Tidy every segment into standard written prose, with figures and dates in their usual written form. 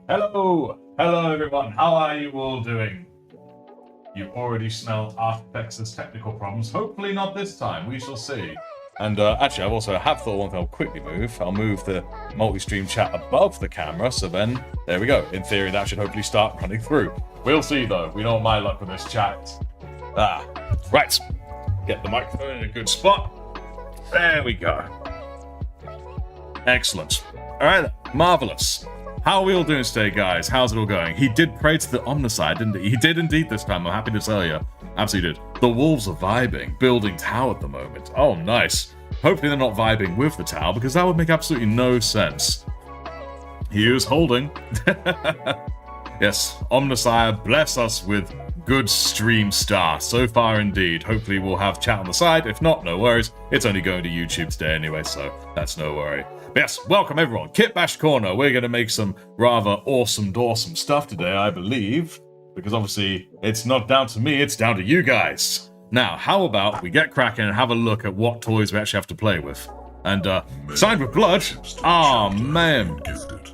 Hello! Hello everyone, how are you all doing? You already smelled Artifexus technical problems. Hopefully not this time, we shall see. And actually, I also have thought one thing I'll quickly move. I'll move the multi-stream chat above the camera, so then, there we go. In theory, that should hopefully start running through. We'll see though, we know my luck with this chat. Right. Get the microphone in a good spot. There we go. Excellent. Alright, marvellous. How are we all doing today, guys? How's it all going? He did pray to the Omnicide, didn't he? He did indeed this time, I'm happy to tell you. Absolutely did. The wolves are vibing, building tower at the moment. Oh, nice. Hopefully they're not vibing with the tower, because that would make absolutely no sense. He is holding. Yes, Omnicide, bless us with good stream start. So far indeed. Hopefully we'll have chat on the side. If not, no worries. It's only going to YouTube today anyway, so that's no worry. Yes, welcome everyone. Kitbash Korner. We're going to make some rather awesome stuff today, I believe. Because obviously, it's not down to me, it's down to you guys. Now, how about we get cracking and have a look at what toys we actually have to play with. And, Signed with Blood. Ah, man. Gifted.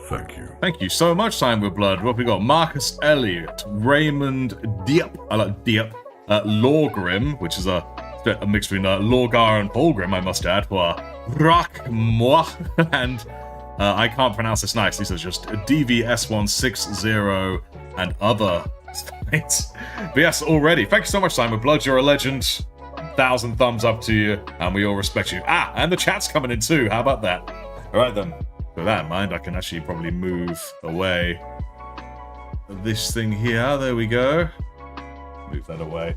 Thank you. Thank you so much, Signed with Blood. What we got? Marcus Elliott, Raymond Diep. I like Diep. Lorgrim, which is a mix between Lorgar and Fulgrim, I must add. Rakmoa, and I can't pronounce this nicely, so it's just DVS160 and other sites. But yes, already. Thank you so much, Simon Blood. You're a legend. 1,000 thumbs up to you, and we all respect you. Ah, and the chat's coming in too. How about that? All right then. With that in mind, I can actually probably move away this thing here. There we go. Move that away.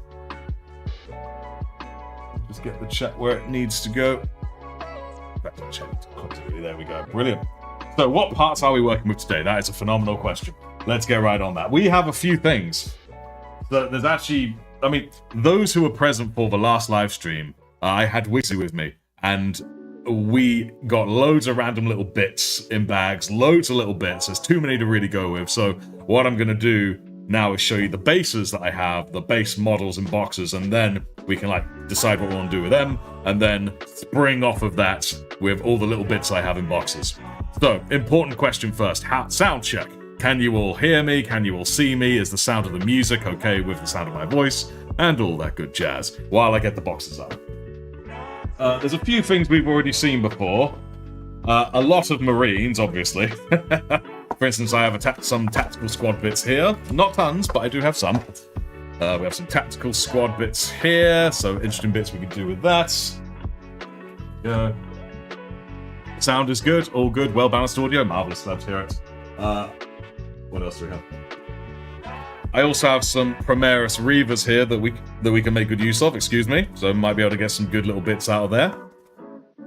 Just get the chat where it needs to go. Back to the chat. There we go. Brilliant. So what parts are we working with today? That is a phenomenal question. Let's get right on that. We have a few things. So there's actually, I mean, those who were present for the last live stream, I had Wixie with me, and we got loads of random little bits in bags, loads of little bits. There's too many to really go with. So what I'm going to do now is show you the bases that I have, the base models and boxes, and then we can like decide what we want to do with them, and then spring off of that with all the little bits I have in boxes. So, important question first. Sound check. Can you all hear me? Can you all see me? Is the sound of the music okay with the sound of my voice? And all that good jazz, while I get the boxes up. There's a few things we've already seen before. A lot of Marines, obviously. For instance, I have some tactical squad bits here. Not tons, but I do have some. We have some tactical squad bits here, so interesting bits we can do with that. Sound is good, all good, well-balanced audio, marvellous, love to hear it. What else do we have? I also have some Primaris Reavers here that we can make good use of, excuse me, so might be able to get some good little bits out of there.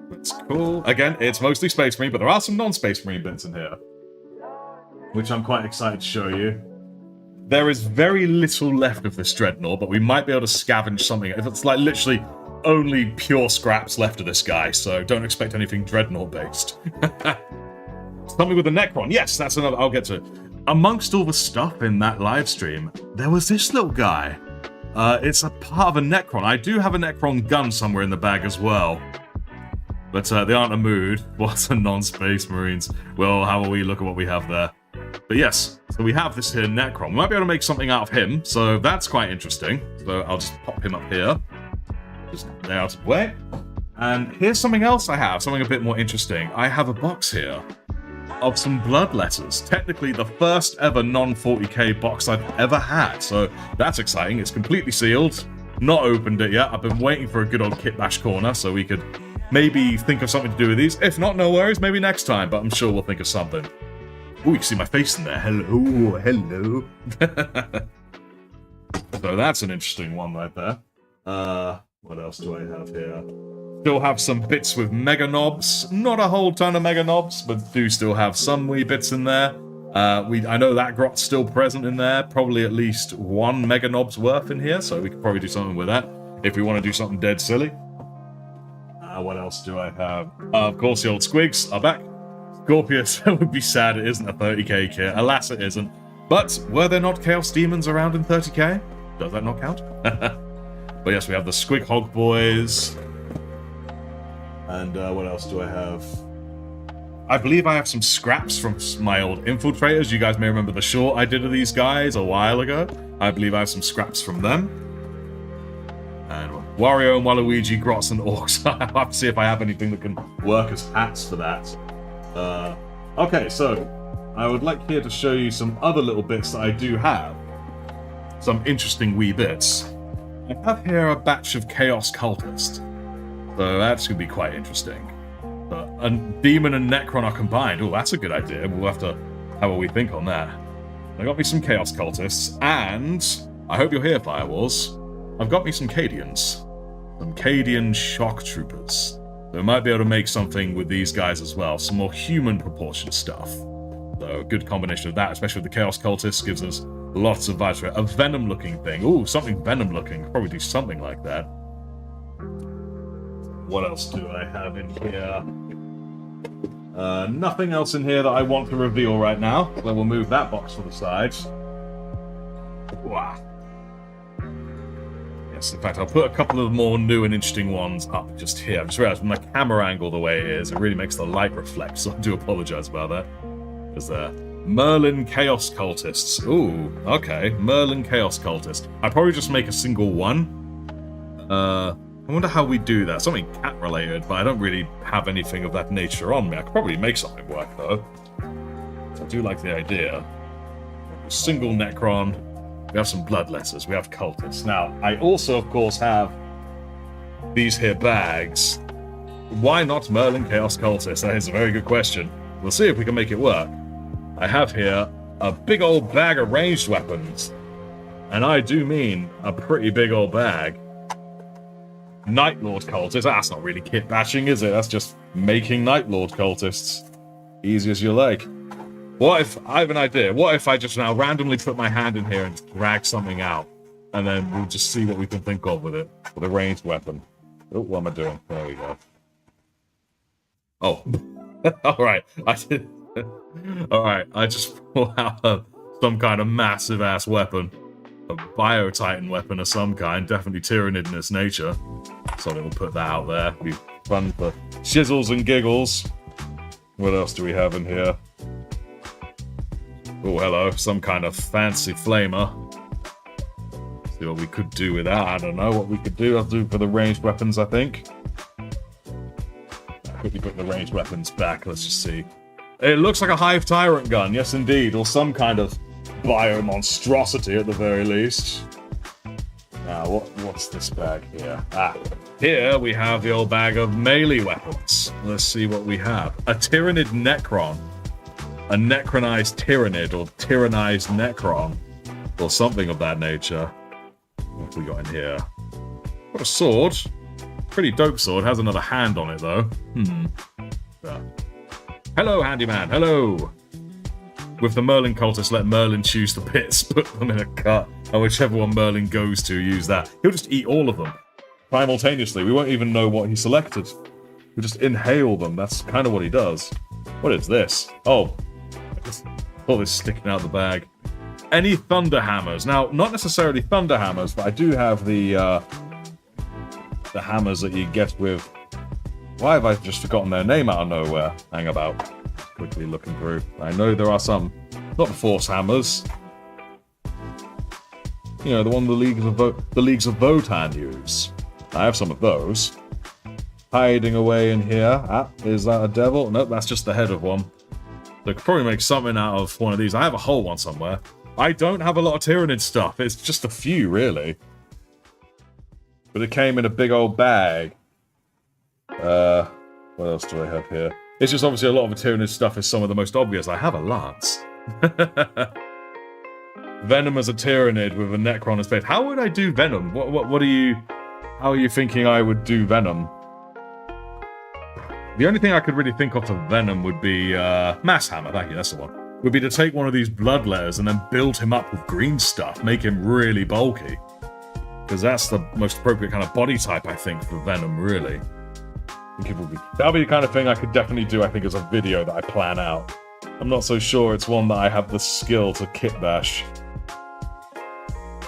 That's cool. Again, it's mostly Space Marine, but there are some non-Space Marine bits in here, which I'm quite excited to show you. There is very little left of this Dreadnought, but we might be able to scavenge something. It's like literally only pure scraps left of this guy, so don't expect anything Dreadnought-based. Something with the Necron. Yes, that's another. I'll get to it. Amongst all the stuff in that live stream, there was this little guy. It's a part of a Necron. I do have a Necron gun somewhere in the bag as well. But they aren't a mood. What a non-Space Marines. Well, how will we look at what we have there? But yes, so we have this here Necron. We might be able to make something out of him, so that's quite interesting. So I'll just pop him up here. Just there out of the way. And here's something else I have, something a bit more interesting. I have a box here of some blood letters. Technically the first ever non-40k box I've ever had, so that's exciting. It's completely sealed. Not opened it yet. I've been waiting for a good old Kitbash Korner so we could maybe think of something to do with these. If not, no worries, maybe next time, but I'm sure we'll think of something. Ooh, you can see my face in there. Hello, hello. So that's an interesting one right there. What else do I have here? Still have some bits with Mega Knobs. Not a whole ton of Mega Knobs, but do still have some wee bits in there. I know that grot's still present in there. Probably at least one Mega Knob's worth in here, so we could probably do something with that if we want to do something dead silly. What else do I have? Of course, the old Squigs are back. Scorpius would be sad it isn't a 30k kit. Alas, it isn't. But were there not Chaos Demons around in 30k? Does that not count? But yes, we have the Squig Hog Boys. And what else do I have? I believe I have some scraps from my old infiltrators. You guys may remember the short I did of these guys a while ago. I believe I have some scraps from them. And Wario and Waluigi, Grots and Orcs. I'll have to see if I have anything that can work as hats for that. Okay, so I would like here to show you some other little bits that I do have. Some interesting wee bits. I have here a batch of Chaos Cultist. So that's going to be quite interesting. A Demon and Necron are combined. Oh, that's a good idea. We'll have to have what we think on that. I got me some Chaos Cultists, and I hope you're here, Firewalls. I've got me some Cadians. Some Cadian Shock Troopers. So we might be able to make something with these guys as well. Some more human proportion stuff. So a good combination of that, especially with the Chaos Cultists, gives us lots of vibes for it. A Venom-looking thing. Ooh, something Venom-looking. Probably do something like that. What else do I have in here? Nothing else in here that I want to reveal right now. So we'll move that box to the side. Wow. Yes, in fact, I'll put a couple of more new and interesting ones up just here. I just realized with my camera angle the way it is, it really makes the light reflect, so I do apologize about that. There's Merlin Chaos Cultists. Ooh, okay. Merlin Chaos Cultist. I'd probably just make a single one. I wonder how we do that. Something cat-related, but I don't really have anything of that nature on me. I could probably make something work, though. I do like the idea. Single Necron. We have some Bloodletters. We have Cultists. Now, I also, of course, have these here bags. Why not Merlin Chaos Cultist? That is a very good question. We'll see if we can make it work. I have here a big old bag of ranged weapons. And I do mean a pretty big old bag. Night Lord Cultists. That's not really kit bashing, is it? That's just making Night Lord Cultists. Easy as you like. What if, I have an idea, what if I just now randomly put my hand in here and just drag something out? And then we'll just see what we can think of with it. With a ranged weapon. Oh, what am I doing? There we go. Oh. Alright. I did. Alright, I just pulled out some kind of massive ass weapon. A Bio-Titan weapon of some kind, definitely Tyranid in its nature. So we'll put that out there. Be fun for shizzles and giggles. What else do we have in here? Oh, hello. Some kind of fancy flamer. See what we could do with that. I don't know what we could do. I'll do for the ranged weapons, I think. I'll quickly put the ranged weapons back. Let's just see. It looks like a Hive Tyrant gun. Yes, indeed. Or some kind of bio-monstrosity at the very least. Now, what's this bag here? Here we have the old bag of melee weapons. Let's see what we have. A Tyranid Necron. A Necronized Tyranid, or Tyrannized Necron. Or something of that nature. What have we got in here? Got a sword. Pretty dope sword. Has another hand on it, though. Hello, handyman. Hello. With the Merlin Cultist, let Merlin choose the bits, put them in a cut, and whichever one Merlin goes to, use that. He'll just eat all of them. Simultaneously. We won't even know what he selected. He'll just inhale them. That's kind of what he does. What is this? Oh. I just saw this sticking out of the bag. Any Thunder Hammers? Now, not necessarily Thunder Hammers, but I do have the hammers that you get with... Why have I just forgotten their name out of nowhere? Hang about. Quickly looking through. I know there are some, not the Force Hammers. You know, the one the Leagues of Votan use. I have some of those. Hiding away in here. Is that a devil? Nope, that's just the head of one. So I could probably make something out of one of these. I have a whole one somewhere. I don't have a lot of Tyranid stuff. It's just a few, really. But it came in a big old bag. What else do I have here? It's just obviously a lot of the Tyranid stuff is some of the most obvious. I have a lance. Venom as a Tyranid with a Necron as base. How would I do Venom? What are you... How are you thinking I would do Venom? The only thing I could really think of for Venom would be... Mass Hammer, thank you, that's the one. Would be to take one of these Bloodletters and then build him up with green stuff. Make him really bulky. Because that's the most appropriate kind of body type, I think, for Venom, really. I think it would be... That'll be the kind of thing I could definitely do, I think, as a video that I plan out. I'm not so sure it's one that I have the skill to kitbash.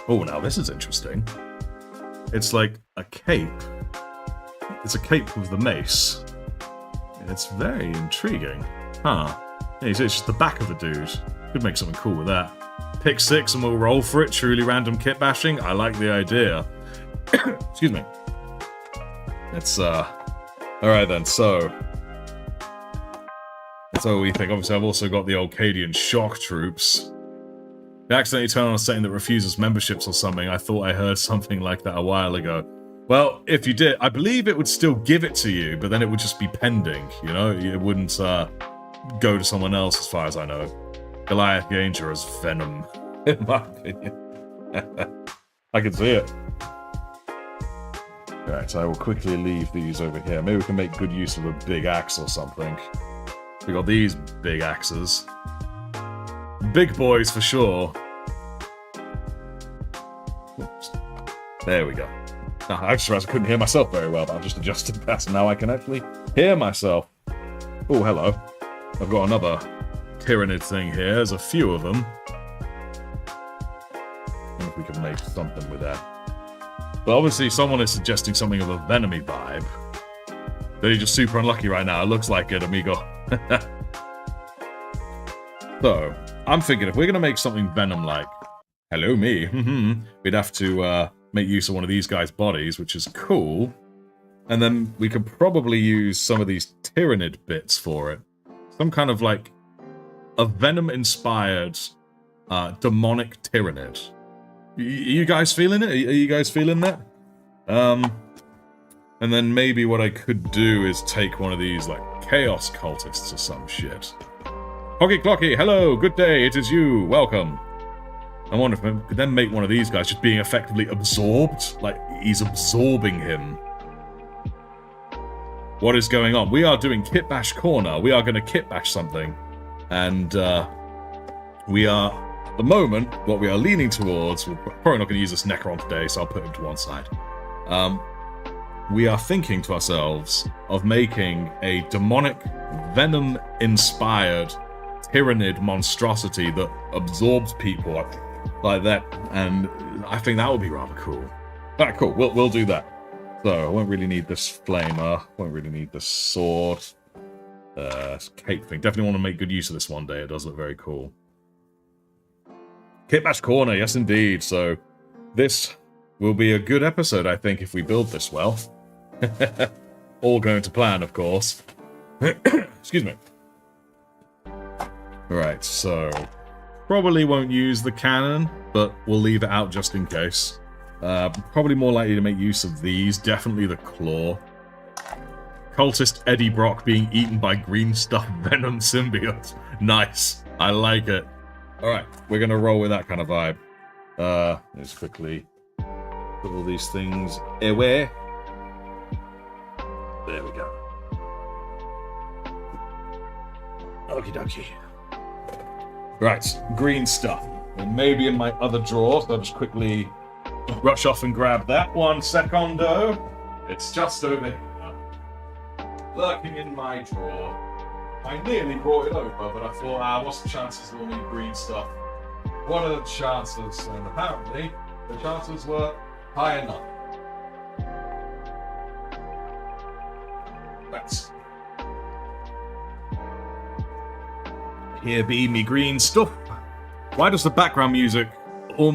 Oh, now this is interesting. It's like a cape. It's a cape with the mace. It's very intriguing. Huh. Yeah, it's just the back of the dude. Could make something cool with that. Pick 6 and we'll roll for it. Truly random kit bashing. I like the idea. Excuse me. It's, Alright then, so... That's what we think. Obviously, I've also got the Olcadian shock troops. They accidentally turn on a setting that refuses memberships or something. I thought I heard something like that a while ago. Well, if you did, I believe it would still give it to you, but then it would just be pending, you know? It wouldn't, go to someone else, as far as I know. Goliath Ganger is Venom, in my opinion. I can see it. Right, so I will quickly leave these over here. Maybe we can make good use of a big axe or something. We got these big axes. Big boys for sure. Oops. There we go. Oh, I just realized I couldn't hear myself very well, but I've just adjusted that, and now I can actually hear myself. Oh, hello. I've got another Tyrannid thing here. There's a few of them. I wonder if we can make something with that. But obviously someone is suggesting something of a Venomy vibe. They're just super unlucky right now. It looks like it, amigo. So, I'm thinking if we're going to make something Venom-like, hello me, we'd have to make use of one of these guys' bodies, which is cool. And then we could probably use some of these Tyrannid bits for it. Some kind of like a Venom-inspired demonic Tyrannid. You guys feeling it? Are you guys feeling that? And then maybe what I could do is take one of these like Chaos Cultists or some shit. Hockey Clocky, hello, good day, it is you, welcome. I wonder if I could then make one of these guys just being effectively absorbed, like he's absorbing him. What is going on? We are doing Kitbash Korner. We are going to kitbash something. And we are, at the moment, what we are leaning towards, we're probably not going to use this Necron today, so I'll put him to one side. We are thinking to ourselves of making a demonic, Venom-inspired Tyrannid monstrosity that absorbs people like that, and I think that would be rather cool. Alright, cool, we'll do that. So, I won't really need this flamer, won't really need this sword. Cape thing. Definitely want to make good use of this one day, it does look very cool. Kitbash Korner, yes indeed, so this will be a good episode, I think, if we build this well. All going to plan, of course. Excuse me. Right, so probably won't use the cannon, but we'll leave it out just in case. Probably more likely to make use of these. Definitely the claw. Cultist Eddie Brock being eaten by green stuff venom symbiote. Nice. I like it. Alright, we're gonna roll with that kind of vibe. Let's quickly put all these things away. There we go. Okie dokie. Right, green stuff. It may be in my other drawer, so I'll just quickly rush off and grab that. 1 secondo. It's just over here. Lurking in my drawer. I nearly brought it over, but I thought, what's the chances we'll need green stuff? What are the chances? And apparently, the chances were high enough. Let's. Here be me green stuff. Why does the background music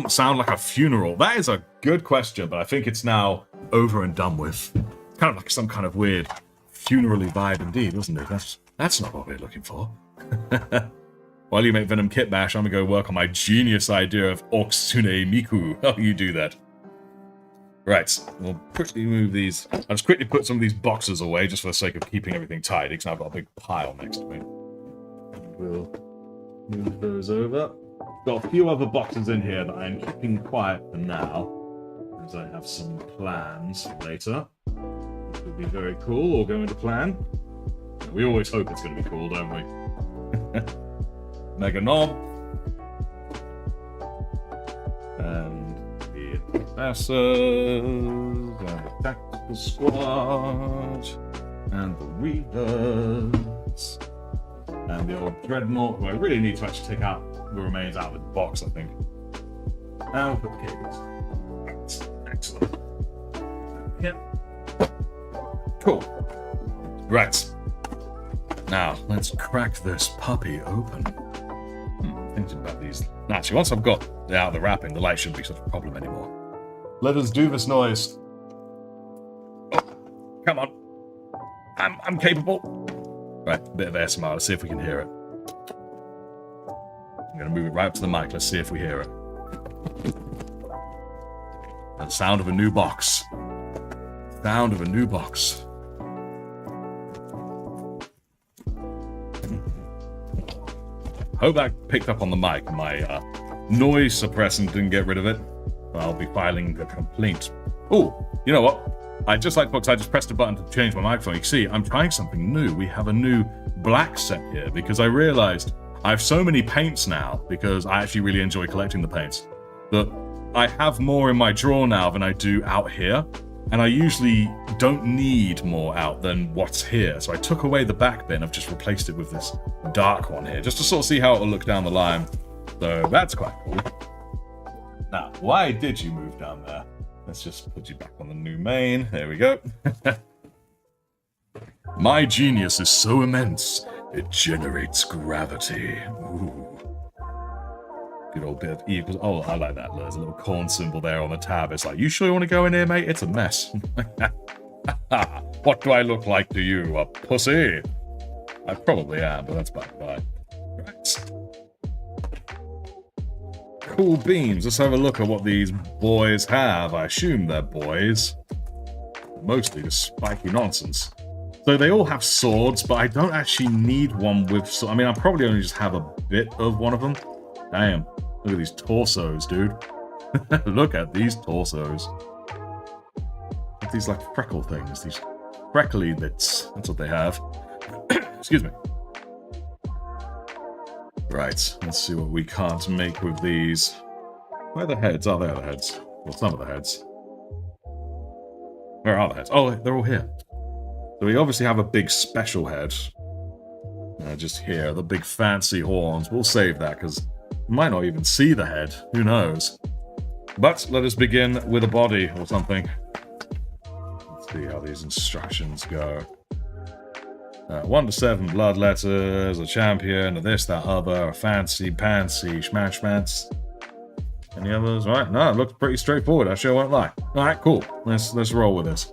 sound like a funeral? That is a good question, but I think it's now over and done with. It's kind of like some kind of weird funerally vibe indeed, isn't it? That's not what we're looking for. While you make Venom Kitbash, I'm gonna go work on my genius idea of Oksune Miku. Oh, you do that. Right, we'll quickly move these. I'll just quickly put some of these boxes away just for the sake of keeping everything tidy, because I've got a big pile next to me. We'll move those over. Got a few other boxes in here that I'm keeping quiet for now, as I have some plans for later. This will be very cool, all going to plan. We always hope it's going to be cool, don't we? Mega Knob. And the Intercessors. And the Tactical Squad. And the Reavers. And the old Dreadnought, who I really need to actually take out the remains out of the box, I think. And we'll put the cables. Excellent. Yep. Cool. Right. Now, let's crack this puppy open. Thinking about these. Actually, once I've got out of the wrapping, the light shouldn't be such a problem anymore. Let us do this noise. Oh, come on. I'm capable. Right, a bit of ASMR. Let's see if we can hear it. I'm going to move it right up to the mic. Let's see if we hear it. The sound of a new box. Sound of a new box. Hope that picked up on the mic. My noise suppressant didn't get rid of it. I'll be filing a complaint. Oh, you know what? I just like books. I just pressed a button to change my microphone. You see, I'm trying something new. We have a new black set here because I realized I have so many paints now because I actually really enjoy collecting the paints that I have more in my drawer now than I do out here. And I usually don't need more out than what's here. So I took away the back bin. I've just replaced it with this dark one here, just to sort of see how it'll look down the line. So that's quite cool. Now, why did you move down there? Let's just put you back on the new main. There we go. My genius is so immense, it generates gravity. Ooh. Good old bit of E equals... Oh, I like that. There's a little corn symbol there on the tab. It's like, you sure you want to go in here, mate? It's a mess. What do I look like to you? A pussy? I probably am, but that's by the by. Right. Cool beans. Let's have a look at what these boys have. I assume they're boys. Mostly just spiky nonsense. So they all have swords, but I don't actually need one with... I mean, I probably only just have a bit of one of them. Damn. Look at these torsos, dude. Look at these torsos. These, like, freckle things. These freckly bits. That's what they have. Excuse me. Right. Let's see what we can't make with these. Where are the heads? Oh, there are the heads. Well, some of the heads. Where are the heads? Oh, they're all here. So we obviously have a big special head. Just here. The big fancy horns. We'll save that, because... might not even see the head. Who knows? But let us begin with a body or something. Let's see how these instructions go. 1 to 7 blood letters, a champion, a this, that, other, a fancy, pantsy, schmatch. Any others? Right? No, it looks pretty straightforward. I sure won't lie. All right, cool. Let's roll with this.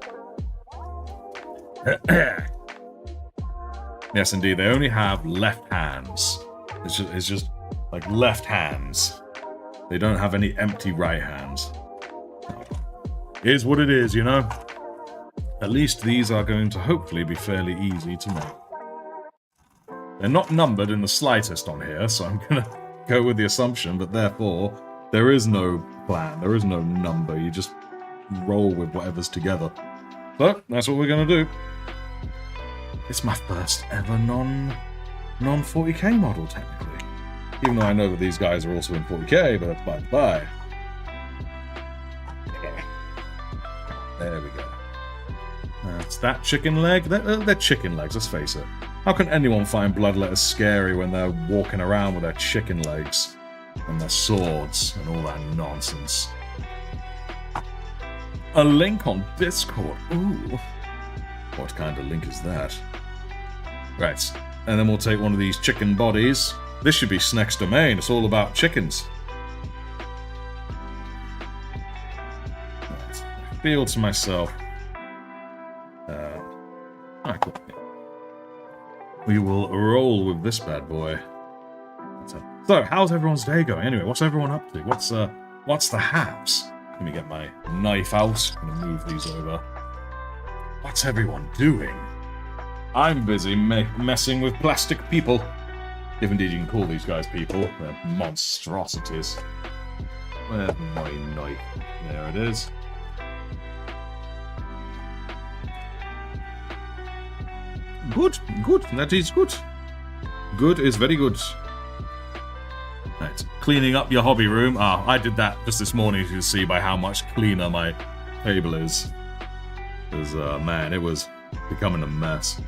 Yes, indeed. They only have left hands. It's just like left hands. They don't have any empty right hands. It is what it is, you know? At least these are going to hopefully be fairly easy to make. They're not numbered in the slightest on here, so I'm going to go with the assumption that therefore there is no plan, there is no number. You just roll with whatever's together. So that's what we're going to do. It's my first ever non-40k model, technically. Even though I know that these guys are also in 40k, but bye-bye. There we go. That's that chicken leg. They're chicken legs, let's face it. How can anyone find blood letters scary when they're walking around with their chicken legs and their swords and all that nonsense? A link on Discord. Ooh. What kind of link is that? Right. And then we'll take one of these chicken bodies. This should be Sneck's domain. It's all about chickens. Right. I feel to myself. Cool. We will roll with this bad boy. So, how's everyone's day going? Anyway, what's everyone up to? What's the haps? Let me get my knife out. I'm gonna move these over. What's everyone doing? I'm busy messing with plastic people. If indeed you can call these guys people. They're monstrosities. Where's my knife? There it is. Good, that is good. Good is very good. Right, cleaning up your hobby room. I did that just this morning, as you can see by how much cleaner my table is. Because, man, it was becoming a mess.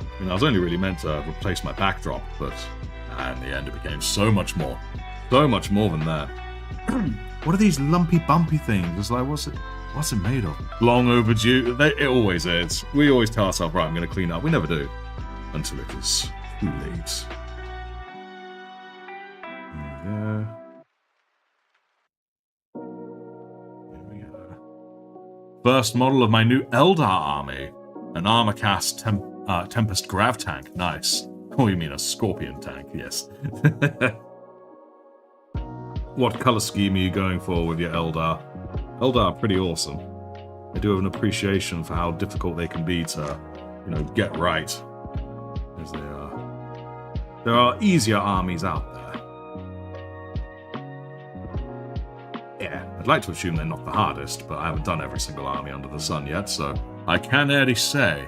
I mean, I was only really meant to replace my backdrop, but in the end it became so much more. So much more than that. What are these lumpy, bumpy things? It's like, what's it made of? Long overdue. It always is. We always tell ourselves, right, I'm going to clean up. We never do. until it is too late. There we go. First model of my new Eldar army. An armor-cast Tempest Grav tank. Nice. Oh, you mean a Scorpion tank, yes. What color scheme are you going for with your Eldar? Eldar are pretty awesome. I do have an appreciation for how difficult they can be to, get right. As they are. There are easier armies out there. Yeah, I'd like to assume they're not the hardest, but I haven't done every single army under the sun yet, so I can nearly say...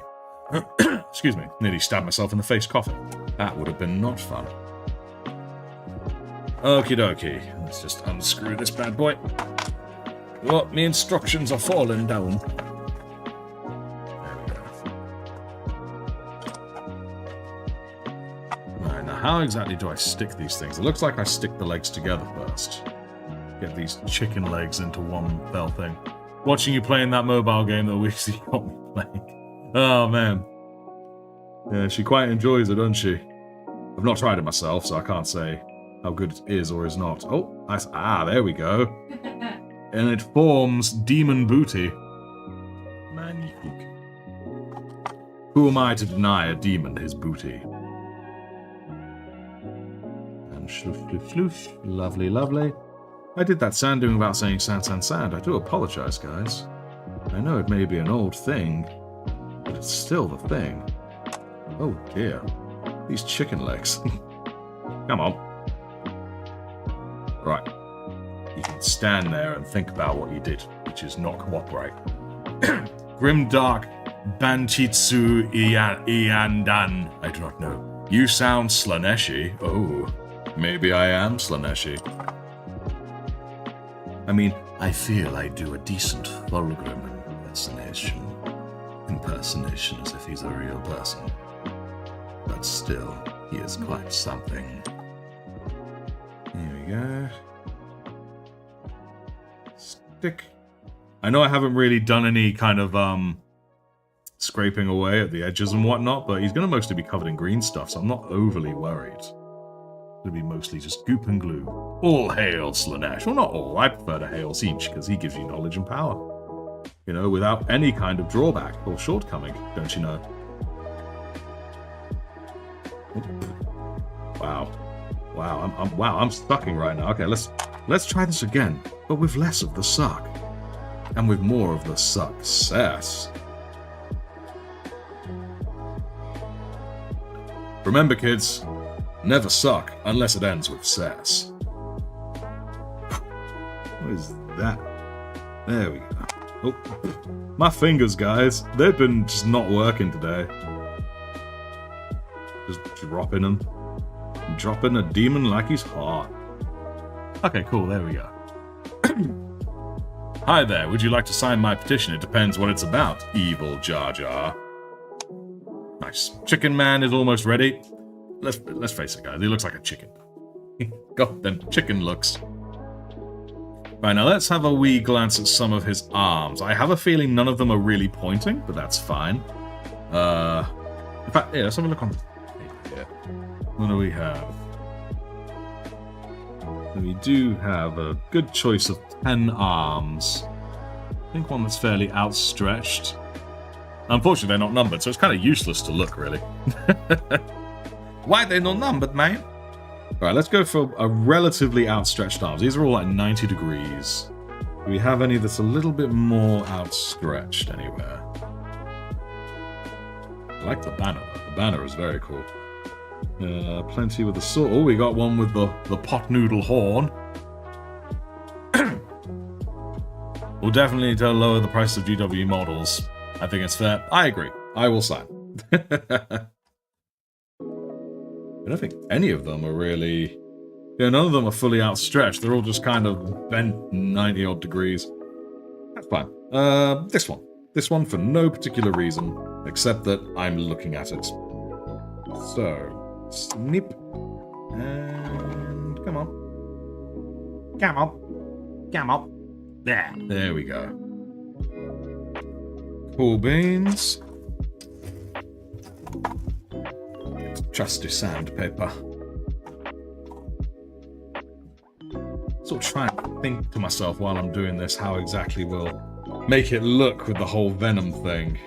Excuse me, nearly stabbed myself in the face coughing. That would have been not fun. Okie dokie, let's just unscrew this bad boy. Oh, my instructions are falling down. There we go. Right, now how exactly do I stick these things? It looks like I stick the legs together first. Get these chicken legs into one fell thing. Watching you playing that mobile game that Weeksy got me playing. Oh, man. Yeah, she quite enjoys it, doesn't she? I've not tried it myself, so I can't say how good it is or is not. Oh, nice. Ah, there we go. And it forms demon booty. Magnifique. Who am I to deny a demon his booty? And sloosh, sloosh, sloosh. Lovely, lovely. I did that sand doing without saying sand, sand, sand. I do apologize, guys. I know it may be an old thing, but it's still the thing. Oh dear. These chicken legs. Come on. Right. You can stand there and think about what you did, which is not cooperate. Grimdark Banchitsu Iandan. I do not know. You sound Slaneshi. Oh, maybe I am Slaneshi. I mean, I feel I do a decent Fulgrim impersonation as if he's a real person. But still, he is quite something. Here we go. Stick. I know I haven't really done any kind of scraping away at the edges and whatnot, but he's going to mostly be covered in green stuff, so I'm not overly worried. It'll be mostly just goop and glue. All hail Slanesh. Well, not all. I prefer to hail Siege, because he gives you knowledge and power. Without any kind of drawback or shortcoming, don't you know? Wow. Wow, I'm sucking right now. Okay, let's try this again, but with less of the suck. And with more of the success. Remember, kids, never suck unless it ends with sass. What is that? There we go. Oh, my fingers, guys. They've been just not working today. Just dropping them. Dropping a demon like he's hot. Okay, cool. There we go. Hi there. Would you like to sign my petition? It depends what it's about. Evil Jar Jar. Nice. Chicken Man is almost ready. Let's face it, guys. He looks like a chicken. Got them chicken looks. Right, now let's have a wee glance at some of his arms. I have a feeling none of them are really pointing, but that's fine. In fact, yeah, let's have a look on here. What do we have? We do have a good choice of 10 arms. I think one that's fairly outstretched. Unfortunately, they're not numbered, so it's kind of useless to look, really. Why are they not numbered, mate? Alright, let's go for a relatively outstretched arms. These are all at 90 degrees. Do we have any that's a little bit more outstretched anywhere? I like the banner. The banner is very cool. Plenty with the sword. Oh, we got one with the pot noodle horn. We'll definitely need to lower the price of GW models. I think it's fair. I agree. I will sign. I don't think any of them are really... Yeah, none of them are fully outstretched. They're all just kind of bent 90-odd degrees. That's fine. This one. This one for no particular reason, except that I'm looking at it. So, snip. And... come on. Come on. Come on. There we go. Cool beans. trusty sandpaper. Sort of trying to think to myself while I'm doing this how exactly we'll make it look with the whole venom thing.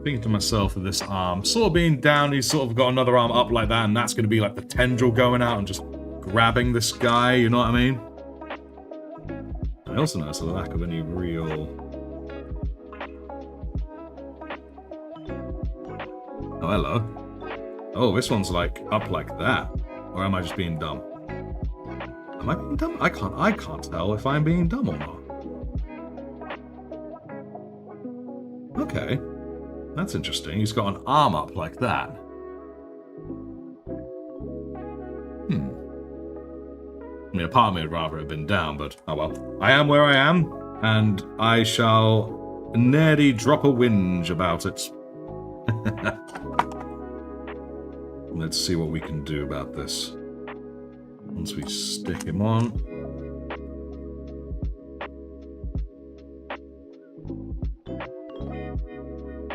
Thinking to myself of this arm sort of being down, he's sort of got another arm up like that, and that's going to be like the tendril going out and just grabbing this guy, you know what I mean? I also notice the lack of any real... Oh, hello. Oh, this one's like up like that. Or am I just being dumb? Am I being dumb? I can't tell if I'm being dumb or not. Okay. That's interesting. He's got an arm up like that. I mean, a part of me would rather have been down, but oh well. I am where I am, and I shall nearly drop a whinge about it. Let's see what we can do about this. Once we stick him on.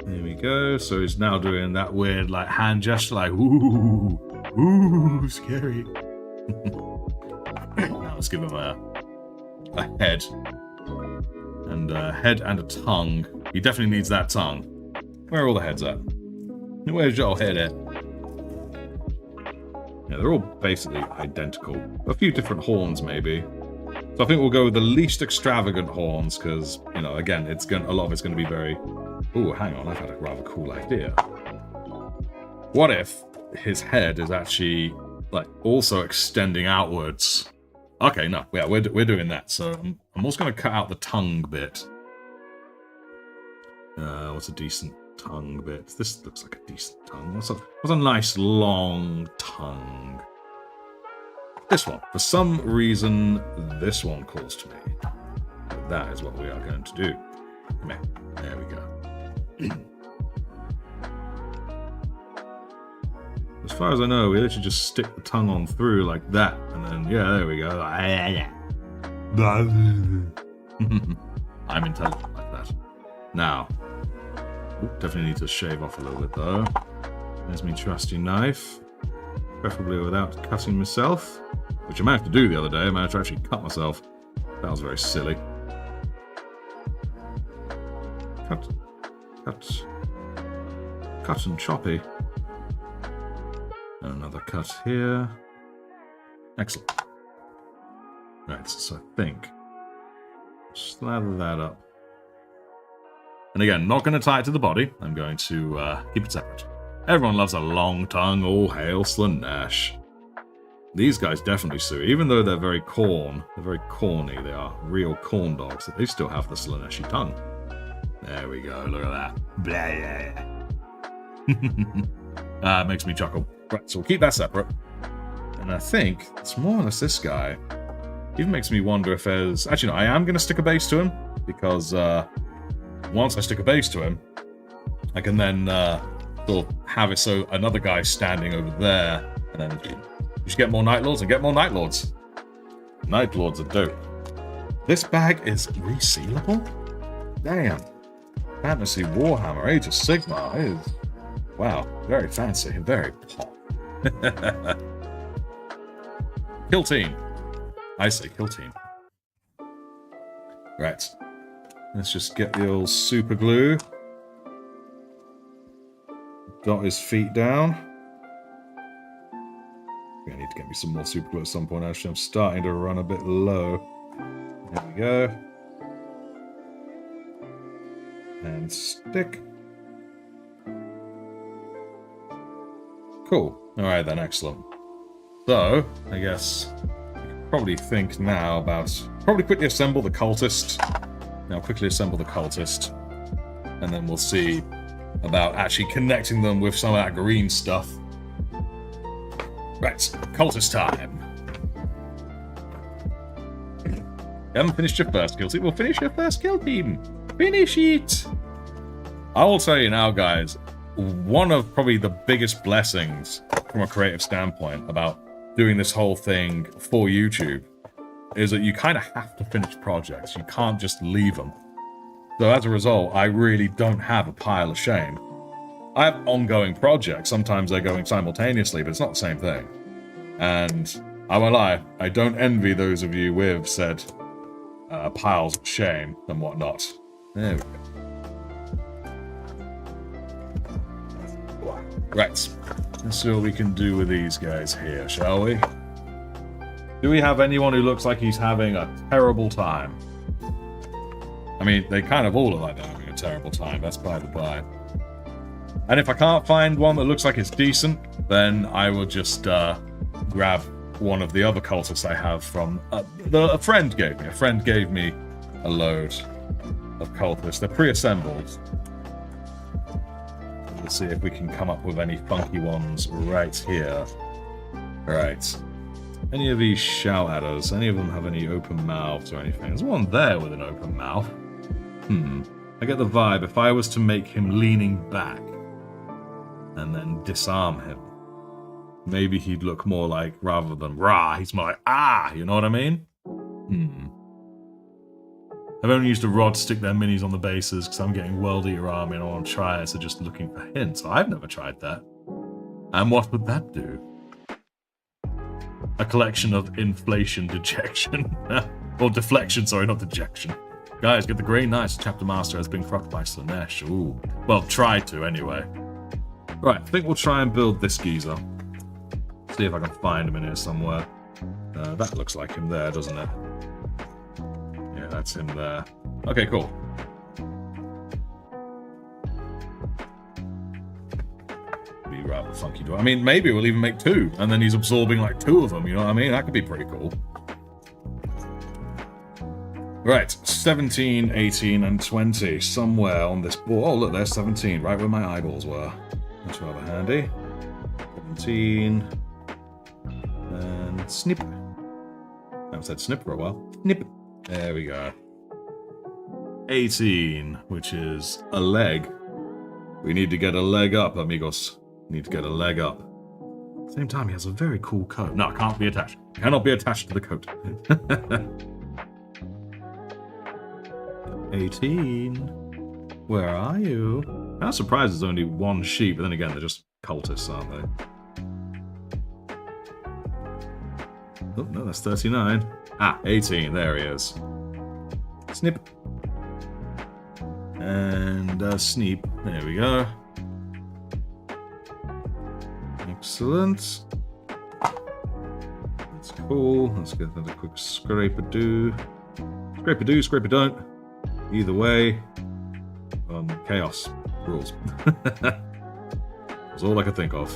There we go. So he's now doing that weird like hand gesture like ooh, ooh, scary. Now let's give him a head. And a head and a tongue. He definitely needs that tongue. Where are all the heads at? Where's your head at? Yeah, they're all basically identical. A few different horns, maybe. So I think we'll go with the least extravagant horns, because, you know, again, a lot of it's going to be very... Ooh, hang on, I've had a rather cool idea. What if his head is actually, like, also extending outwards? Okay, no, yeah, we're doing that. So I'm also going to cut out the tongue bit. What's a decent tongue bit? This looks like a decent tongue. What's a nice long tongue? This one. For some reason, this one calls to me. That is what we are going to do. Come here. There we go. As far as I know, we literally just stick the tongue on through like that, and then, yeah, there we go. I'm intelligent like that. Now, definitely need to shave off a little bit, though. There's my trusty knife. Preferably without cutting myself, which I managed to do the other day. I managed to actually cut myself. That was very silly. Cut and choppy. And another cut here. Excellent. Right, so I think slather that up. And again, not going to tie it to the body. I'm going to keep it separate. Everyone loves a long tongue. All hail Slanesh. These guys definitely sue. Even though they're very corny. They are real corn dogs. They still have the Slaneshi tongue. There we go. Look at that. Blah. It makes me chuckle. Right, so we'll keep that separate. And I think it's more or less this guy. Even makes me wonder if there's... Actually, no, I am going to stick a base to him. Because once I stick a base to him, I can then sort of have it so another guy's standing over there. And then you just get more Night Lords and get more Night Lords. Night Lords are dope. This bag is resealable? Damn. Fantasy Warhammer Age of Sigmar is... Wow, very fancy, very pop. Kill team. I say kill team. Right. Let's just get the old super glue. Dot his feet down. I need to get me some more super glue at some point, actually. I'm starting to run a bit low. There we go. And stick. Cool. Alright then, excellent. So, I guess I can probably think now about... Probably quickly assemble the cultist. Now quickly assemble the cultist. And then we'll see about actually connecting them with some of that green stuff. Right, cultist time. You haven't finished your first kill team. We'll finish your first kill team. Finish it! I will tell you now, guys, one of probably the biggest blessings from a creative standpoint about doing this whole thing for YouTube is that you kind of have to finish projects. You can't just leave them. So as a result, I really don't have a pile of shame. I have ongoing projects. Sometimes they're going simultaneously, but it's not the same thing. And I won't lie, I don't envy those of you with said piles of shame and whatnot. There we go. Right. Let's see what we can do with these guys here, shall we? Do we have anyone who looks like he's having a terrible time? I mean, they kind of all look like they're having a terrible time. That's by the by. And if I can't find one that looks like it's decent, then I will just grab one of the other cultists I have from... a friend gave me. A friend gave me a load of cultists. They're pre-assembled. Let's see if we can come up with any funky ones right here. Right. Any of these shout at us? Any of them have any open mouths or anything? There's one there with an open mouth. I get the vibe if I was to make him leaning back and then disarm him, maybe he'd look more like, rather than rah, he's more like, ah, you know what I mean? I've only used a rod to stick their minis on the bases because I'm getting World Eater Army and I want to try it, so just looking for hints. I've never tried that. And what would that do? A collection of inflation dejection. Or deflection, sorry, not dejection. Guys, get the green. Nice. Chapter Master has been cropped by Slanesh. Ooh. Well, tried to, anyway. Right, I think we'll try and build this geezer. See if I can find him in here somewhere. That looks like him there, doesn't it? Yeah, that's him there. Okay, cool. Be rather funky. I mean, maybe we'll even make two, and then he's absorbing like two of them, you know what I mean? That could be pretty cool. Right, 17, 18, and 20. Somewhere on this board. Oh, look, there's 17, right where my eyeballs were. That's rather handy. 17. And snip. I haven't said snip for a while. Snip. There we go. 18, which is a leg. We need to get a leg up, amigos. Need to get a leg up. At the same time, he has a very cool coat. No, it can't be attached. Cannot be attached to the coat. 18. Where are you? I'm surprised there's only one sheep, but then again, they're just cultists, aren't they? Oh, no, that's 39. Ah, 18. There he is. Snip. And sneep. There we go. Excellent. That's cool. Let's get another quick scrape-a-doo. Scrape-a-doo, scrape-a-don't. Either way, chaos rules. That's all I could think of.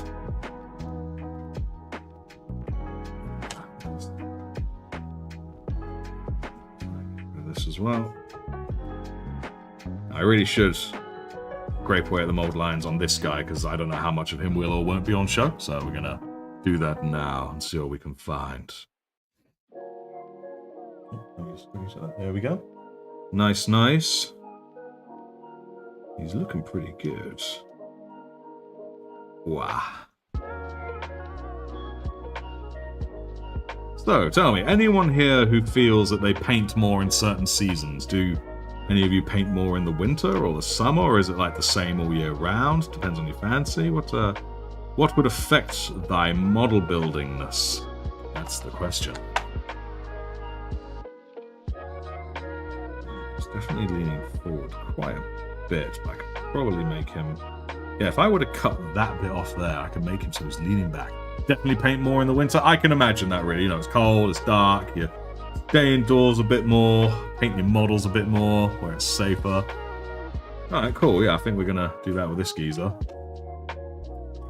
This as well. I really should scrape away at the mold lines on this guy because I don't know how much of him will or won't be on show. So we're gonna do that now and see what we can find. There we go. Nice, nice. He's looking pretty good. Wow. So, tell me, anyone here who feels that they paint more in certain seasons? Do any of you paint more in the winter or the summer, or is it like the same all year round? Depends on your fancy. What would affect thy model buildingness? That's the question. He's definitely leaning forward quite a bit. I could probably make him... Yeah, if I were to cut that bit off there, I could make him so he's leaning back. Definitely paint more in the winter. I can imagine that, really. You know, it's cold, it's dark, you stay indoors a bit more, paint your models a bit more, where it's safer. Alright, cool. Yeah, I think we're going to do that with this geezer.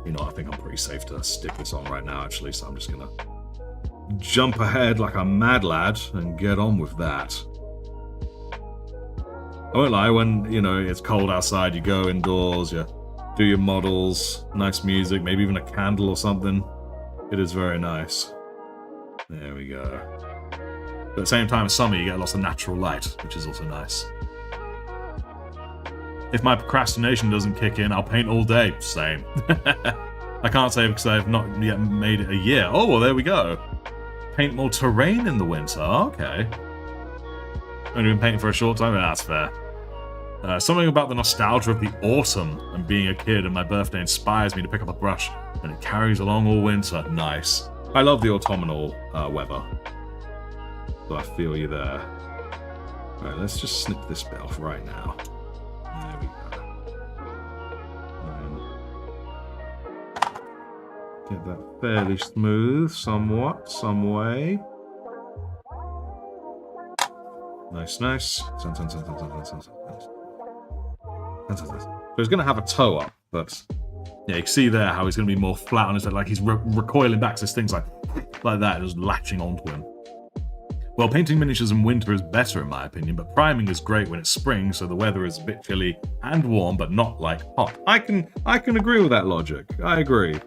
You know, I think I'm pretty safe to stick this on right now, actually, so I'm just going to jump ahead like a mad lad and get on with that. I won't lie, when, you know, it's cold outside, you go indoors, you do your models, nice music, maybe even a candle or something. It is very nice. There we go. But at the same time, summer, you get lots of natural light, which is also nice. If my procrastination doesn't kick in, I'll paint all day. Same. I can't say because I've not yet made it a year. Oh, well, there we go. Paint more terrain in the winter. Okay. Only been painting for a short time. That's fair. Something about the nostalgia of the autumn and being a kid and my birthday inspires me to pick up a brush and it carries along all winter. Nice. I love the autumnal weather. So I feel you there. Alright, let's just snip this bit off right now. There we go. Get that fairly smooth, somewhat, some way. Nice, nice. So he's going to have a toe up, but yeah, you can see there how he's going to be more flat on his head, like he's recoiling back, so things like that, just latching onto him. Well, painting miniatures in winter is better in my opinion, but priming is great when it's spring, so the weather is a bit chilly and warm, but not like hot. I can agree with that logic. I agree.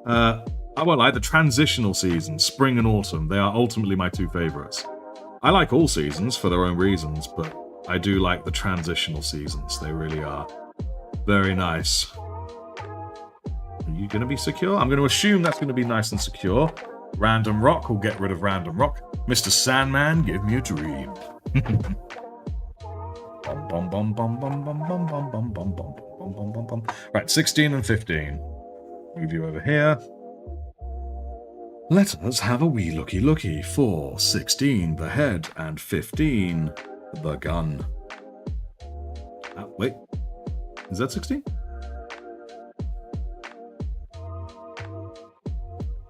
I won't lie, the transitional seasons, spring and autumn, they are ultimately my two favourites. I like all seasons for their own reasons, but I do like the transitional seasons. They really are very nice. Are you going to be secure? I'm going to assume that's going to be nice and secure. Random rock will get rid of random rock. Mr. Sandman, give me a dream. Right, 16 and 15. Move you over here. Let us have a wee looky for 16, the head, and 15, the gun. Wait, is that 16?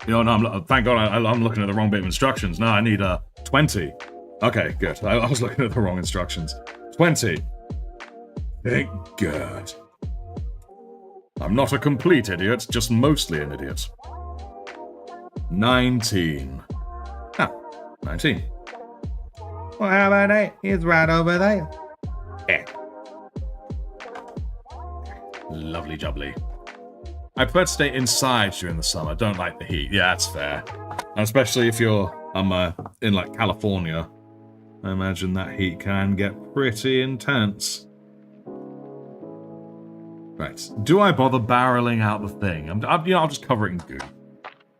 No, thank God I'm looking at the wrong bit of instructions. No, I need 20. Okay, good. I was looking at the wrong instructions. 20. Thank God. I'm not a complete idiot, just mostly an idiot. 19. 19. Well, how about that? It's right over there. Yeah. Lovely jubbly. I prefer to stay inside during the summer. Don't like the heat. Yeah, that's fair. And especially if you're in like California, I imagine that heat can get pretty intense. Right. Do I bother barreling out the thing? I'll just cover it in goo.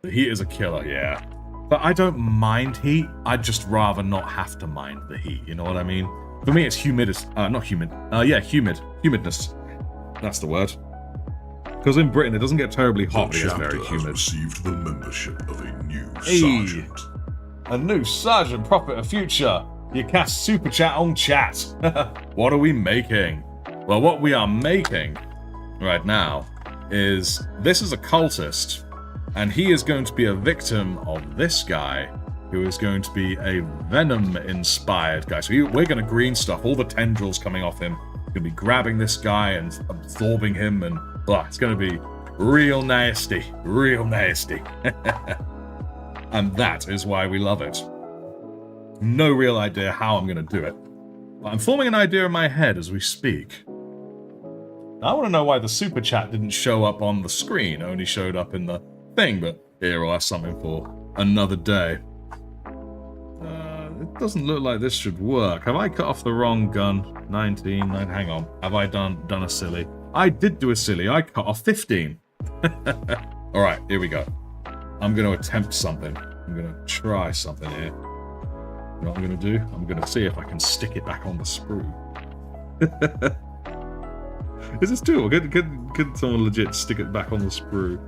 The heat is a killer, yeah. But I don't mind heat. I'd just rather not have to mind the heat, you know what I mean? For me, it's humidness. Humidness. That's the word. Because in Britain, it doesn't get terribly hot, but it is very humid. Received the membership of a new sergeant. A new sergeant, Prophet of Future. You cast super chat on chat. What are we making? Well, what we are making right now is this is a cultist. And he is going to be a victim of this guy, who is going to be a venom-inspired guy. So we're going to green stuff, all the tendrils coming off him. We're going to be grabbing this guy and absorbing him, and it's going to be real nasty, real nasty. And that is why we love it. No real idea how I'm going to do it. But I'm forming an idea in my head as we speak. I want to know why the super chat didn't show up on the screen, only showed up in the thing, but here we'll have something for another day. It doesn't look like this should work. Have I cut off the wrong gun? 19, hang on. Have I done a silly? I did do a silly. I cut off 15. Alright, here we go. I'm going to attempt something. I'm going to try something here. You know what I'm going to do? I'm going to see if I can stick it back on the sprue. Is this doable? Could someone legit stick it back on the sprue?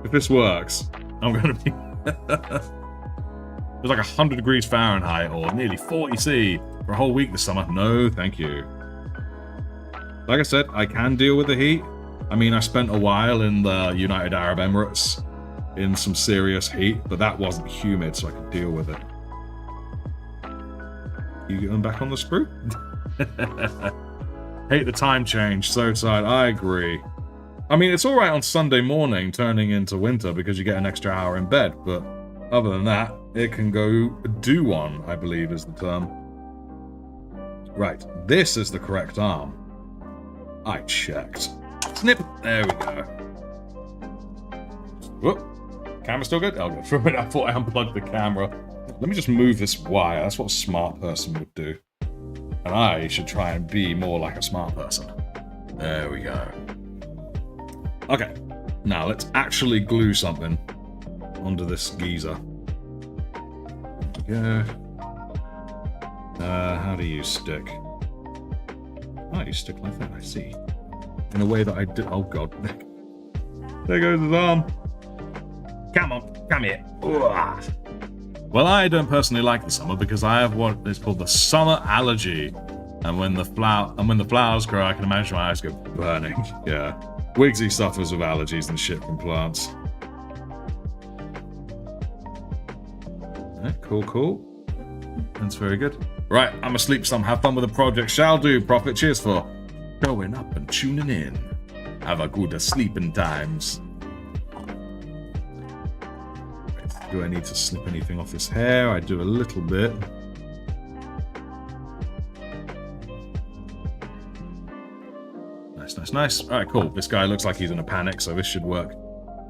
If this works, I'm going to be... It was like 100 degrees Fahrenheit or nearly 40 C for a whole week this summer. No, thank you. Like I said, I can deal with the heat. I mean, I spent a while in the United Arab Emirates in some serious heat, but that wasn't humid, so I could deal with it. You getting back on the sprue? Hate the time change, so tired. I agree. I mean, it's alright on Sunday morning turning into winter because you get an extra hour in bed, but other than that, it can go do one, I believe is the term. Right, this is the correct arm. I checked. Snip! There we go. Whoop. Camera still good? Oh, good. For a minute I thought I unplugged the camera. Let me just move this wire. That's what a smart person would do. And I should try and be more like a smart person. There we go. Okay. Now let's actually glue something onto this geezer. There we go. How do you stick? you stick like that, I see. In a way that I did. Oh, God. There goes his arm. Come on, come here. Ugh. Well, I don't personally like the summer because I have what is called the summer allergy. And when the flowers grow, I can imagine my eyes go burning. Yeah. Wigsy suffers with allergies and shit from plants. Right, cool. That's very good. Right, I'm asleep some. Have fun with the project. Shall do. Prophet, cheers for going up and tuning in. Have a good sleeping times. Do I need to snip anything off his hair? I do a little bit. Nice. Alright, cool. This guy looks like he's in a panic, so this should work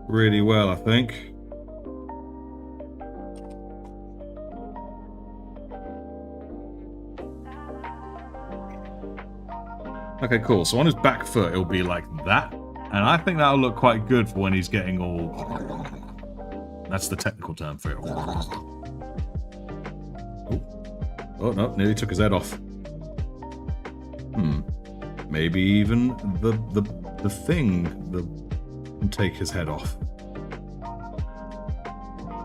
really well, I think. Okay, cool. So on his back foot, it'll be like that. And I think that'll look quite good for when he's getting all... That's the technical term for it. Oh no, nearly took his head off. Maybe even the thing can take his head off.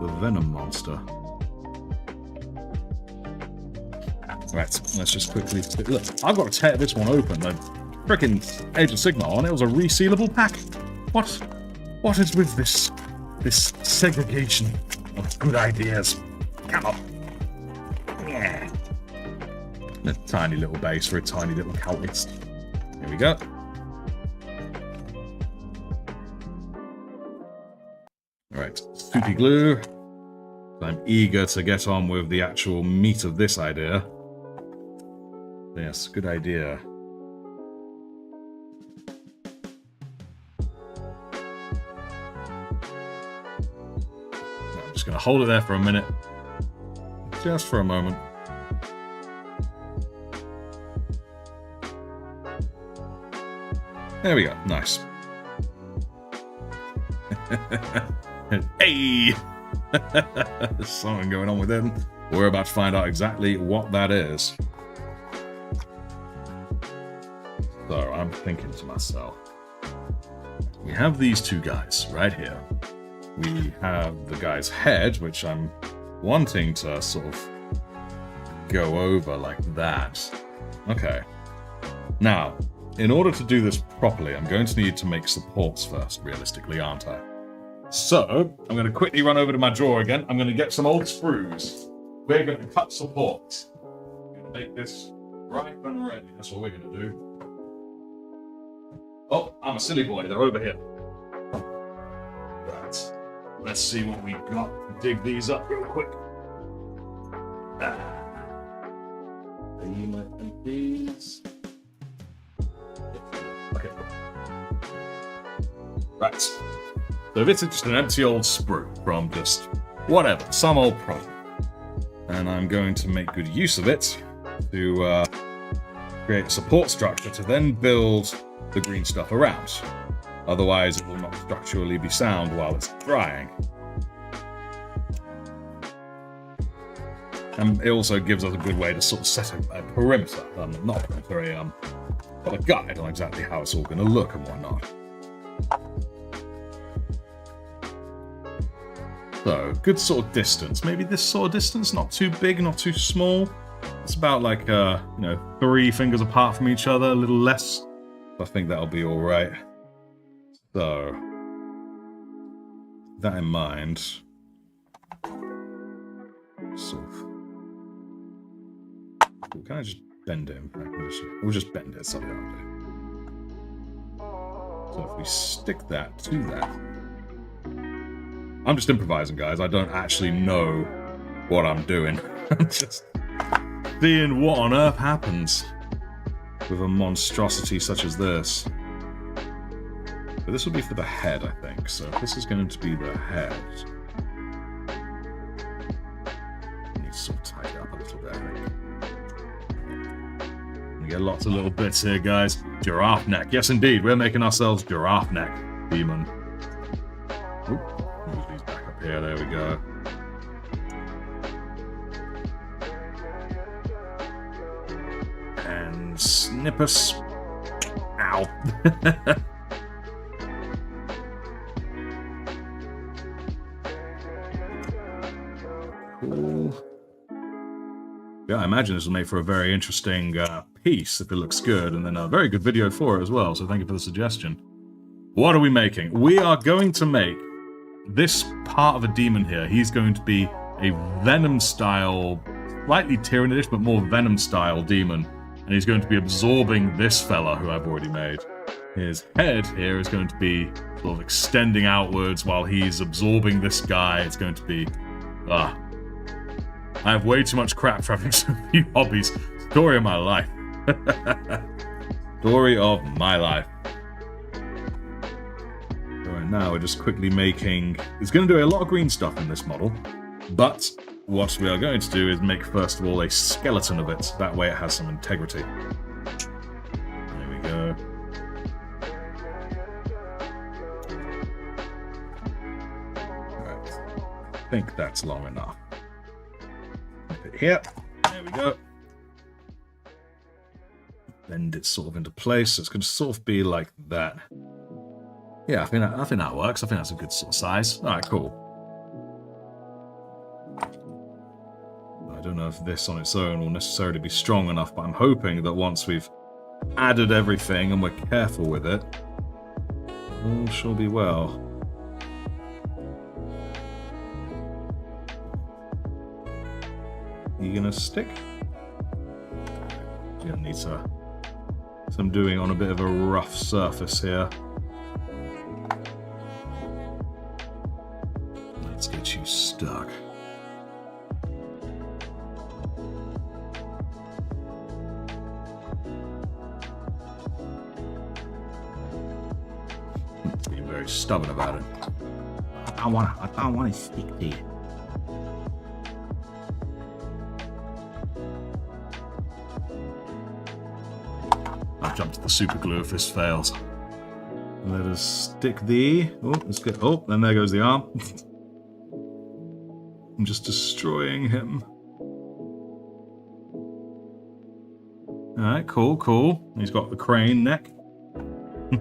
The venom monster. Right, let's just quickly... Look, I've got to tear this one open. The frickin' Age of Sigmar on it was a resealable pack. What is with this segregation of good ideas? Come on. Yeah. A tiny little base for a tiny little cultist. Here we go. Alright, soupy glue. I'm eager to get on with the actual meat of this idea. Yes, good idea. I'm just going to hold it there for a minute. Just for a moment. There we go. Nice. Hey! There's something going on with him. We're about to find out exactly what that is. So I'm thinking to myself, we have these two guys right here. We have the guy's head, which I'm wanting to sort of go over like that. Okay. Now, in order to do this properly, I'm going to need to make supports first, realistically, aren't I? So, I'm going to quickly run over to my drawer again. I'm going to get some old sprues. We're going to cut supports. I'm going to make this ripe and ready. That's what we're going to do. Oh, I'm a silly boy. They're over here. Right. Let's see what we got. Dig these up real quick. These. Okay. Right. So this is just an empty old sprue from just whatever, some old project. And I'm going to make good use of it to create a support structure to then build the green stuff around. Otherwise, it will not structurally be sound while it's drying. And it also gives us a good way to sort of set a perimeter, not a perimeter, but a guide on exactly how it's all going to look and whatnot. So, good sort of distance. Maybe this sort of distance, not too big, not too small. It's about like, 3 fingers apart from each other, a little less. I think that'll be all right. So, that in mind, sort of. Can I just bend it? We'll just bend it, something like that. So if we stick that to that. I'm just improvising, guys. I don't actually know what I'm doing. I'm just seeing what on earth happens with a monstrosity such as this. But this will be for the head, I think. So if this is going to be the head, I need to sort of tidy it up a little bit, I think. We get lots of little bits here, guys. Giraffe neck. Yes, indeed. We're making ourselves giraffe neck demon. Oop. Move these back up here. There we go. And snip a Ow. Cool. Yeah, I imagine this will make for a very interesting piece if it looks good, and then a very good video for it as well, so thank you for the suggestion. What are we making? We are going to make this part of a demon here. He's going to be a Venom-style, slightly Tyranidish, but more Venom-style demon, and he's going to be absorbing this fella who I've already made. His head here is going to be sort of extending outwards while he's absorbing this guy. It's going to be... I have way too much crap for having so few hobbies. Story of my life. Story of my life. So right now we're just quickly making... It's going to do a lot of green stuff in this model, but what we are going to do is make, first of all, a skeleton of it. That way it has some integrity. There we go. Right. I think that's long enough. Here, there we go. Bend it sort of into place, so it's going to sort of be like that. Yeah, I think that works. I think that's a good sort of size. All right, cool. I don't know if this on its own will necessarily be strong enough, but I'm hoping that once we've added everything and we're careful with it, all shall be well. You gonna stick? You're gonna need some doing on a bit of a rough surface here. Let's get you stuck. Being very stubborn about it. I don't want to stick to you. Jump to the super glue if this fails. Let us stick the... Oh, let's get... Oh, and there goes the arm. I'm just destroying him. Alright, cool, cool. He's got the crane neck. I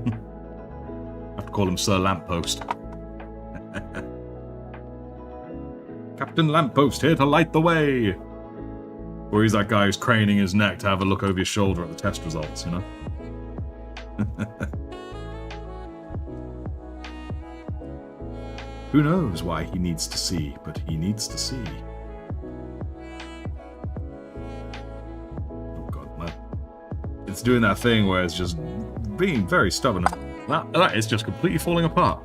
have to call him Sir Lamppost. Captain Lamppost here to light the way. Or he's that guy who's craning his neck to have a look over your shoulder at the test results, you know? Who knows why he needs to see, but he needs to see. Oh god, it's doing that thing where it's just being very stubborn. That is just completely falling apart.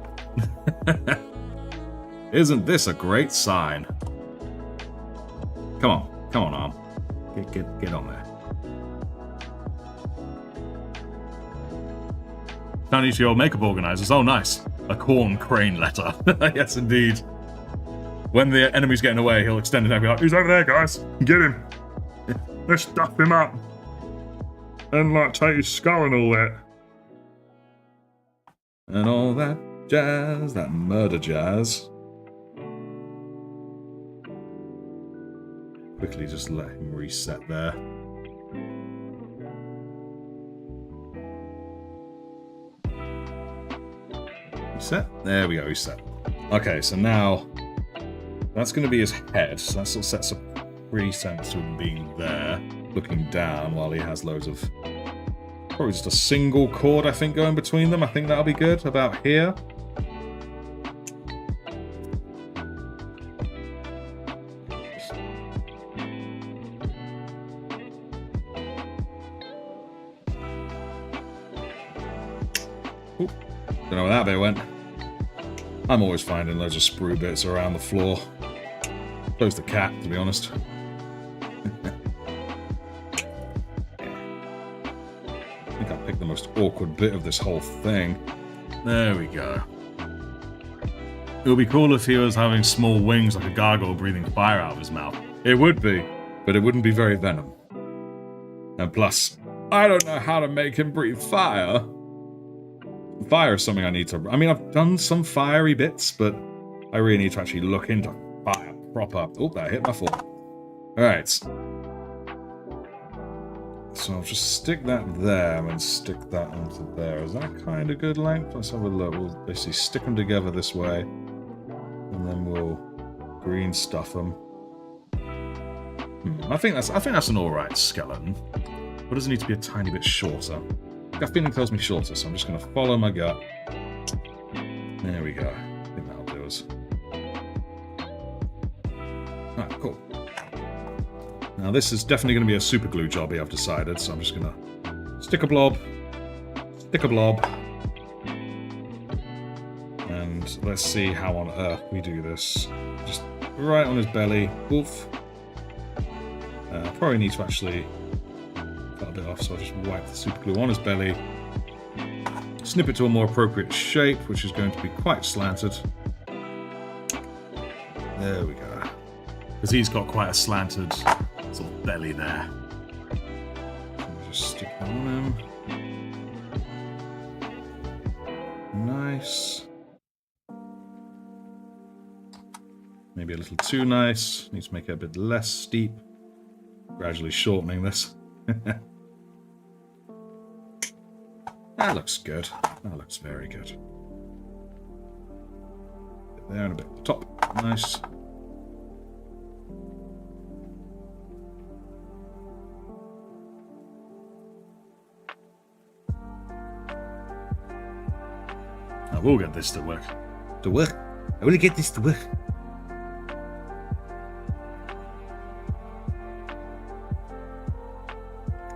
Isn't this a great sign? Come on, arm. Get on there. Found each of your makeup organizers. Oh, nice. A corn crane letter. Yes, indeed. When the enemy's getting away, he'll extend it and be like, "He's over there, guys. Get him. Let's stuff him up. And, like, take his skull and all that." And all that jazz, that murder jazz. Quickly just let him reset there. Reset? There we go, reset. Okay, so now that's going to be his head. So that sort of sets a pretense to him being there, looking down while he has loads of... Probably just a single cord, I think, going between them. I think that'll be good, about here. Ooh, don't know where that bit went. I'm always finding loads of sprue bits around the floor. So's the cat, to be honest. I think I picked the most awkward bit of this whole thing. There we go. It would be cool if he was having small wings like a gargoyle breathing fire out of his mouth. It would be, but it wouldn't be very Venom. And plus, I don't know how to make him breathe fire. Fire is something I need to... I mean, I've done some fiery bits, but I really need to actually look into fire proper. Oh, that hit my foot. Alright. So I'll just stick that there and stick that onto there. Is that kind of good length? Let's have a look. We'll basically stick them together this way. And then we'll green stuff them. I think that's an alright skeleton. But does it need to be a tiny bit shorter? That feeling tells me shorter, so I'm just going to follow my gut. There we go. I think that'll do us. Alright, cool. Now this is definitely going to be a super glue jobby, I've decided, so I'm just going to stick a blob, and let's see how on earth we do this. Just right on his belly. Oof. Probably need to actually cut a bit off, so I'll just wipe the super glue on his belly. Snip it to a more appropriate shape, which is going to be quite slanted. There we go. Because he's got quite a slanted sort of belly there. Just stick that on him. Nice. Maybe a little too nice. Need to make it a bit less steep. Gradually shortening this. That looks good. That looks very good. A bit there and a bit at the top. Nice. I will get this to work. To work? I will get this to work.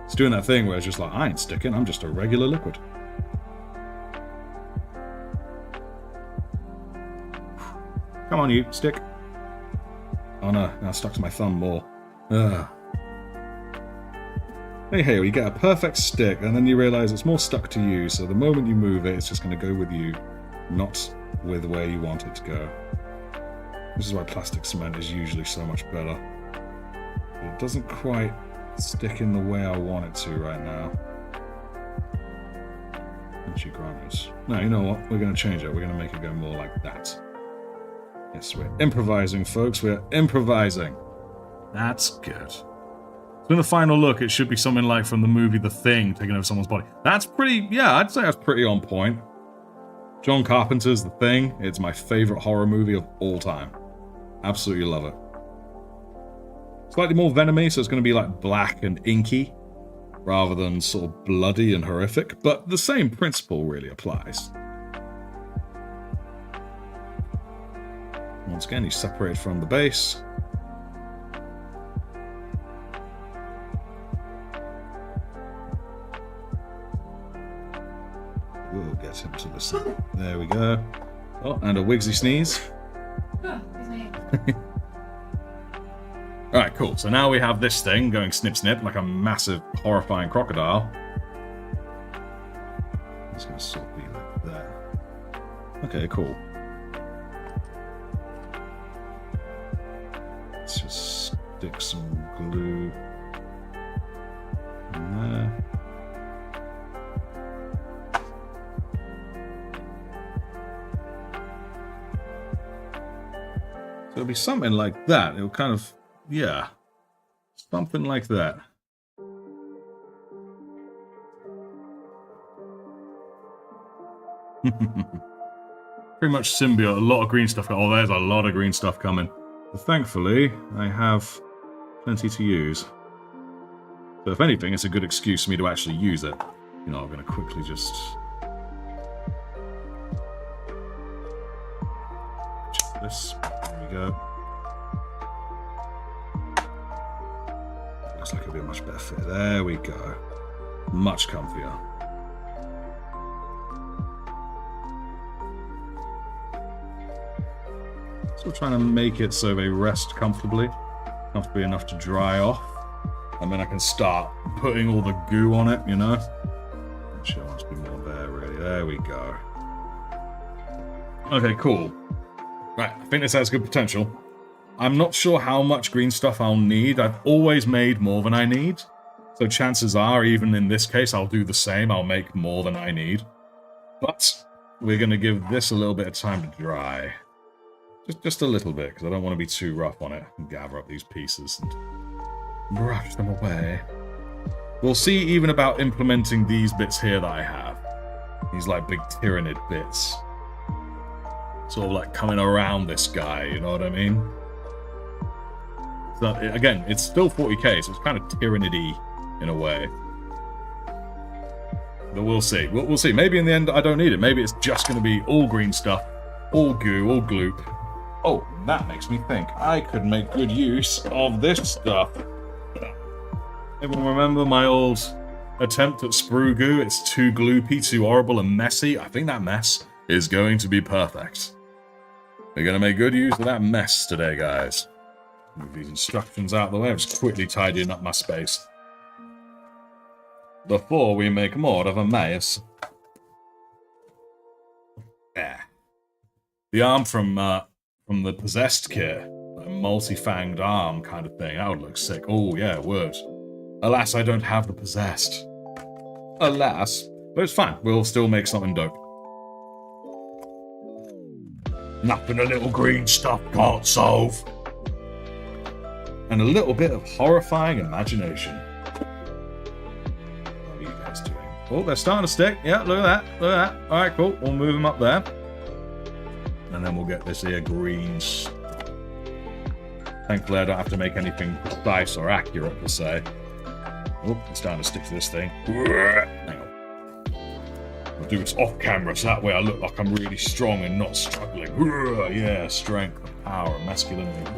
It's doing that thing where it's just like, I ain't sticking, I'm just a regular liquid. Come on, you, stick. Oh no, now it's stuck to my thumb more. Ugh. Hey, you get a perfect stick, and then you realise it's more stuck to you, so the moment you move it, it's just going to go with you, not with where you want it to go. This is why plastic cement is usually so much better. It doesn't quite stick in the way I want it to right now. No, you know what? We're going to change it. We're going to make it go more like that. Yes, we're improvising, folks. We're improvising. That's good. So in the final look, it should be something like from the movie The Thing, taking over someone's body. That's pretty, yeah, I'd say that's pretty on point. John Carpenter's The Thing. It's my favorite horror movie of all time. Absolutely love it. Slightly more venomy, so it's going to be like black and inky, rather than sort of bloody and horrific, but the same principle really applies. Once again, he's separated from the base. We'll get him to the side. There we go. Oh, and a Wigsy sneeze. Oh, his name. Alright, cool. So now we have this thing going snip snip like a massive, horrifying crocodile. It's going to sort of be like that. Okay, cool. Let's just stick some glue in there. So it'll be something like that. It'll kind of, yeah, something like that. Pretty much symbiote, a lot of green stuff. Oh, there's a lot of green stuff coming. But thankfully, I have plenty to use. So if anything, it's a good excuse for me to actually use it. You know, I'm going to quickly just... check this. There we go. Looks like it'll be a much better fit. There we go. Much comfier. Still trying to make it so they rest comfortably enough to dry off, and then I can start putting all the goo on it, you know? Actually, there must be more there, really. There we go. Okay, cool. Right, I think this has good potential. I'm not sure how much green stuff I'll need. I've always made more than I need, so chances are, even in this case, I'll do the same. I'll make more than I need. But we're going to give this a little bit of time to dry. Just a little bit, because I don't want to be too rough on it and gather up these pieces and brush them away. We'll see even about implementing these bits here that I have. These like big tyrannid bits. Sort of like coming around this guy, you know what I mean? So, again, it's still 40k, so it's kind of tyrannid-y in a way. But we'll see. We'll see. Maybe in the end I don't need it. Maybe it's just going to be all green stuff, all goo, all gloop. Oh, that makes me think. I could make good use of this stuff. Everyone remember my old attempt at sprue goo? It's too gloopy, too horrible and messy. I think that mess is going to be perfect. We're going to make good use of that mess today, guys. Move these instructions out of the way. I'm just quickly tidying up my space before we make more of a mess. Yeah. The arm from the possessed kit, a multi-fanged arm kind of thing. That would look sick. Oh yeah, it would. Alas, I don't have the possessed. Alas, but it's fine. We'll still make something dope. Nothing a little green stuff can't solve. And a little bit of horrifying imagination. What are you guys doing? Oh, they're starting to stick. Yeah, look at that. Look at that. Alright, cool. We'll move them up there. And then we'll get this here green. Thankfully, I don't have to make anything precise or accurate, per se. Oh, it's starting to stick to this thing. Hang on. I'll do this off camera, so that way I look like I'm really strong and not struggling. Yeah, strength, power, masculinity.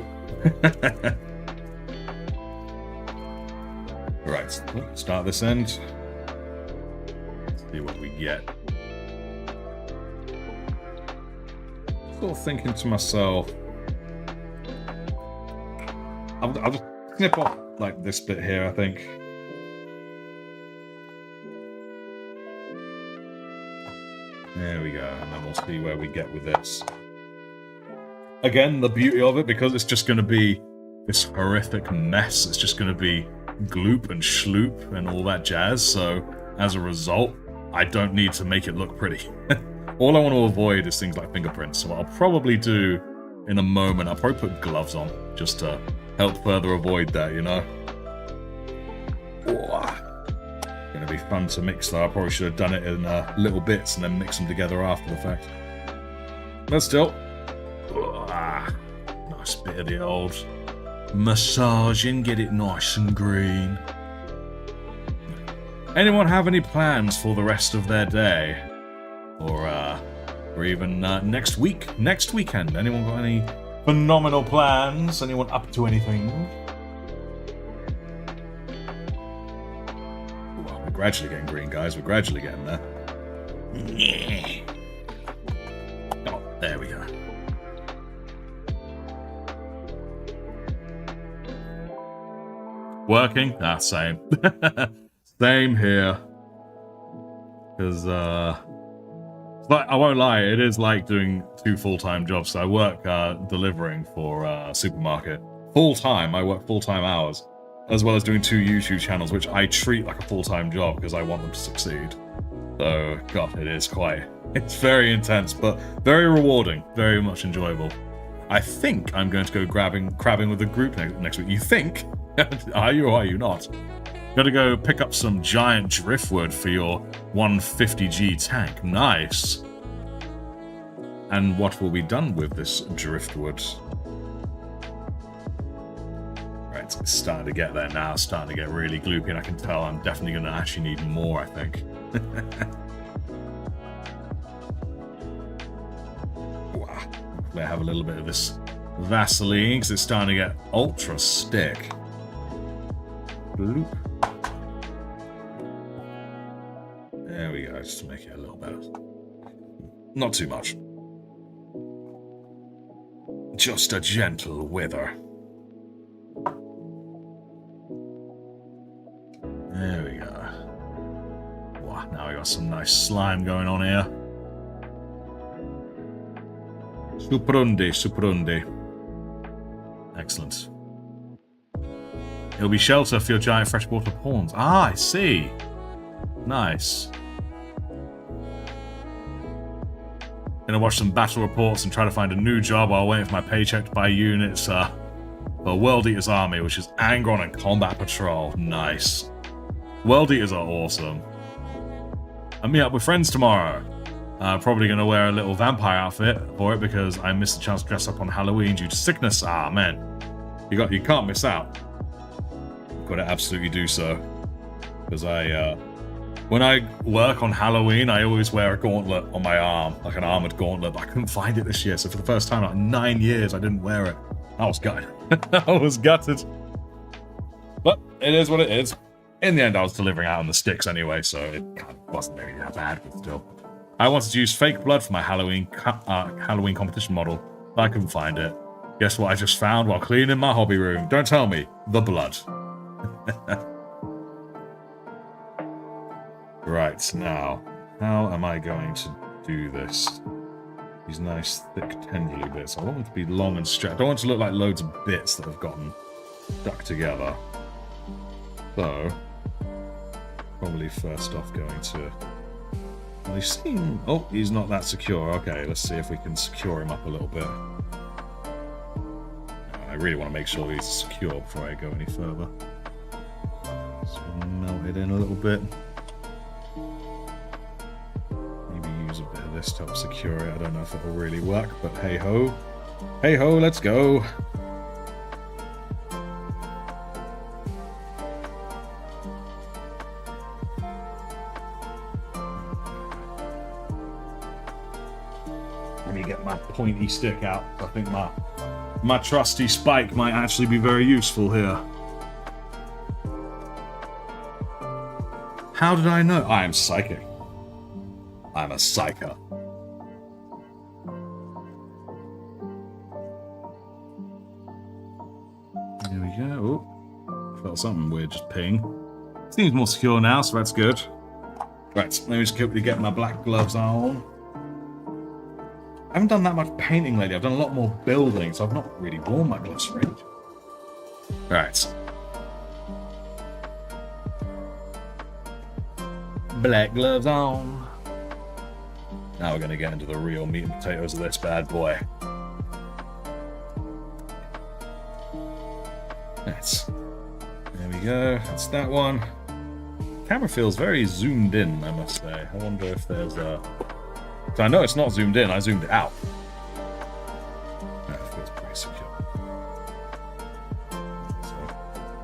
Right, start this end. Let's see what we get. Sort of thinking to myself, I'll just snip off like this bit here, I think. There we go, and then we'll see where we get with this. Again, the beauty of it, because it's just going to be this horrific mess, it's just going to be gloop and schloop and all that jazz, so as a result, I don't need to make it look pretty. All I want to avoid is things like fingerprints, so what I'll probably do in a moment, I'll probably put gloves on, just to help further avoid that, you know? Gonna be fun to mix though. I probably should have done it in little bits and then mix them together after the fact. But still, nice bit of the old massaging, get it nice and green. Anyone have any plans for the rest of their day? Or even next week, next weekend? Anyone got any phenomenal plans? Anyone up to anything? We're gradually getting green, guys. We're gradually getting there. Oh, there we go. Working? Ah, same. Same here. Because, but I won't lie, it is like doing 2 full-time jobs. So I work delivering for a supermarket. Full-time, I work full-time hours. As well as doing 2 YouTube channels, which I treat like a full-time job because I want them to succeed. So, God, it is quite... It's very intense, but very rewarding. Very much enjoyable. I think I'm going to go crabbing with the group next week. You think? Are you or are you not? Gotta go pick up some giant driftwood for your 150G tank. Nice. And what will be done with this driftwood? Right, it's starting to get there now. It's starting to get really gloopy, and I can tell I'm definitely going to actually need more, I think. Wow. Hopefully I have a little bit of this Vaseline, because it's starting to get ultra stick. Bloop. There we go, just to make it a little better. Not too much. Just a gentle wither. There we go. Wow, now we got some nice slime going on here. Superundi, superundi. Excellent. It'll be shelter for your giant freshwater prawns. Ah, I see. Nice. Gonna watch some battle reports and try to find a new job while waiting for my paycheck to buy units for World Eater's Army, which is Angron and Combat Patrol. Nice. World Eaters are awesome. I meet up with friends tomorrow. Probably going to wear a little vampire outfit for it because I missed the chance to dress up on Halloween due to sickness. Ah, man. You can't miss out. You've got to absolutely do so. Because when I work on Halloween, I always wear a gauntlet on my arm, like an armored gauntlet, but I couldn't find it this year, so for the first time in 9 years, I didn't wear it. I was gutted. I was gutted. But it is what it is. In the end, I was delivering out on the sticks anyway, so it kind of wasn't really that bad, but still. I wanted to use fake blood for my Halloween competition model, but I couldn't find it. Guess what I just found while cleaning my hobby room? Don't tell me. The blood. Right, now, how am I going to do this? These nice, thick, tendrily bits. I want them to be long and straight. I don't want it to look like loads of bits that have gotten stuck together. So, probably first off going to... Well, he's seen... Oh, he's not that secure. Okay, let's see if we can secure him up a little bit. I really want to make sure he's secure before I go any further. So melt it in a little bit. Maybe use a bit of this to help secure it. I don't know if it'll really work, but hey ho. Hey ho, let's go. Let me get my pointy stick out. I think my trusty spike might actually be very useful here. How did I know? I am psychic. I'm a psycho. There we go. Oh, felt something weird just ping. Seems more secure now, so that's good. Right, let me just quickly get my black gloves on. I haven't done that much painting lately. I've done a lot more building, so I've not really worn my gloves for ages. Right. Black gloves on. Now we're going to get into the real meat and potatoes of this bad boy. There we go. That's that one. Camera feels very zoomed in, I must say. I wonder if there's a... So I know it's not zoomed in, I zoomed it out. That feels pretty secure. So,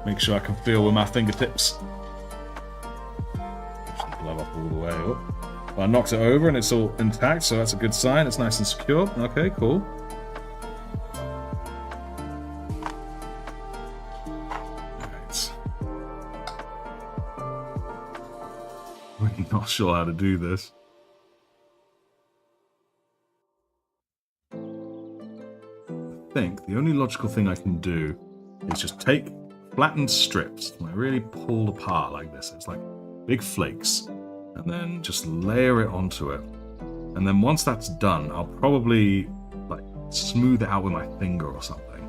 make sure I can feel with my fingertips. Push the glove up all the way up. Well, I knocked it over and it's all intact, so that's a good sign. It's nice and secure. Okay, cool. Alright. Really not sure how to do this. I think the only logical thing I can do is just take flattened strips and I really pull apart like this. It's like big flakes, and then just layer it onto it. And then once that's done, I'll probably like smooth it out with my finger or something.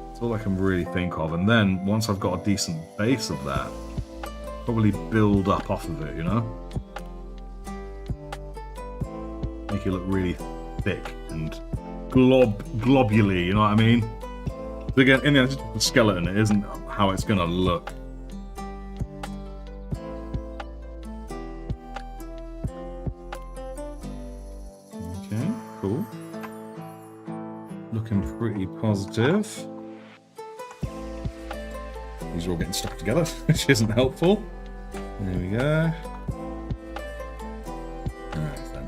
That's all I can really think of. And then once I've got a decent base of that, probably build up off of it, you know? Make it look really thick and globular, you know what I mean? But again, in the end, it's just a skeleton. It isn't how it's gonna look. Okay, cool. Looking pretty positive. These are all getting stuck together, which isn't helpful. There we go. Alright then.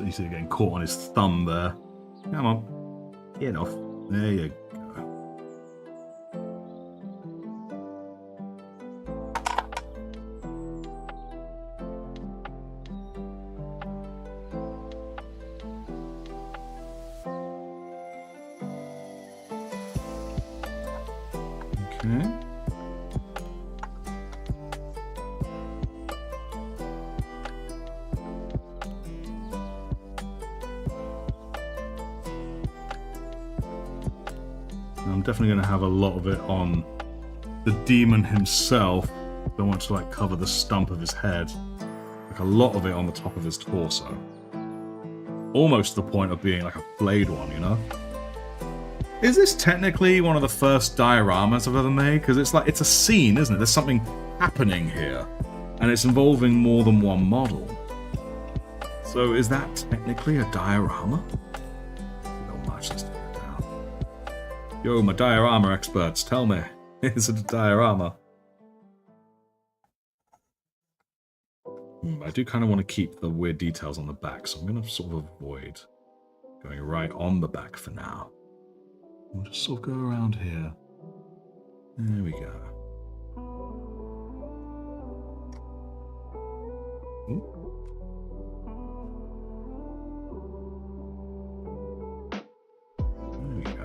You see it getting caught on his thumb there. Come on. Get off. There you go. Okay. I'm definitely going to have a lot of it on the demon himself, Don't want to like cover the stump of his head. Like a lot of it on the top of his torso. Almost to the point of being like a flayed one, you know? Is this technically one of the first dioramas I've ever made? Because it's like, it's a scene, isn't it? There's something happening here. And it's involving more than one model. So is that technically a diorama? Not much, let's take it down. Yo, my diorama experts, tell me. Is it a diorama? I do kind of want to keep the weird details on the back, so I'm going to sort of avoid going right on the back for now. We'll just sort of go around here. There we go. Ooh. There we go.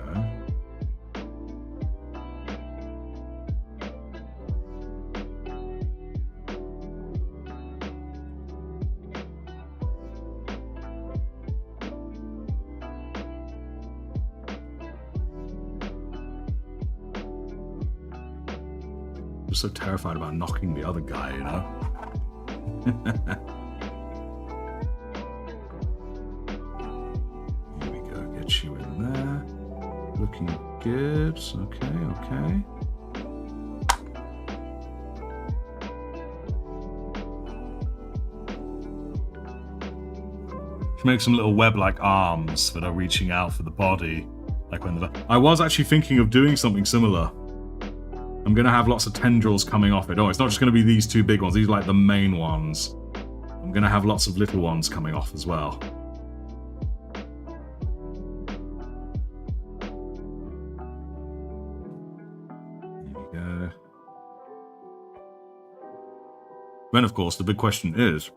So terrified about knocking the other guy, you know? Here we go, get you in there. Looking good. Okay, okay. She makes some little web-like arms that are reaching out for the body. Like when the... I was actually thinking of doing something similar. I'm going to have lots of tendrils coming off it. Oh, it's not just going to be these two big ones. These are like the main ones. I'm going to have lots of little ones coming off as well. There we go. Then, of course, the big question is,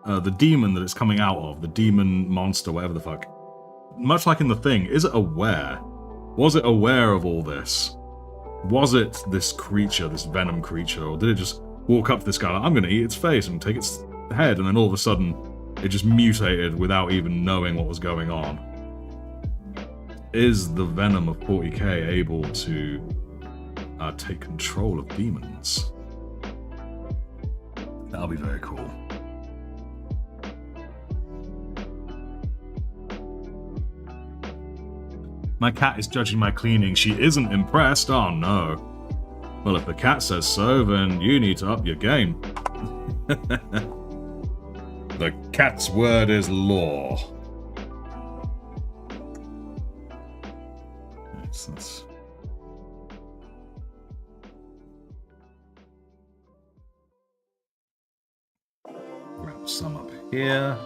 the demon that it's coming out of, the demon monster, whatever the fuck, much like in The Thing, is it aware? Was it aware of all this? Was it this creature, this venom creature, or did it just walk up to this guy like, I'm going to eat its face and take its head, and then all of a sudden it just mutated without even knowing what was going on? Is the venom of 40k able to take control of demons? That'll be very cool. My cat is judging my cleaning. She isn't impressed. Oh no. Well, if the cat says so, then you need to up your game. The cat's word is law. Let's wrap some up here.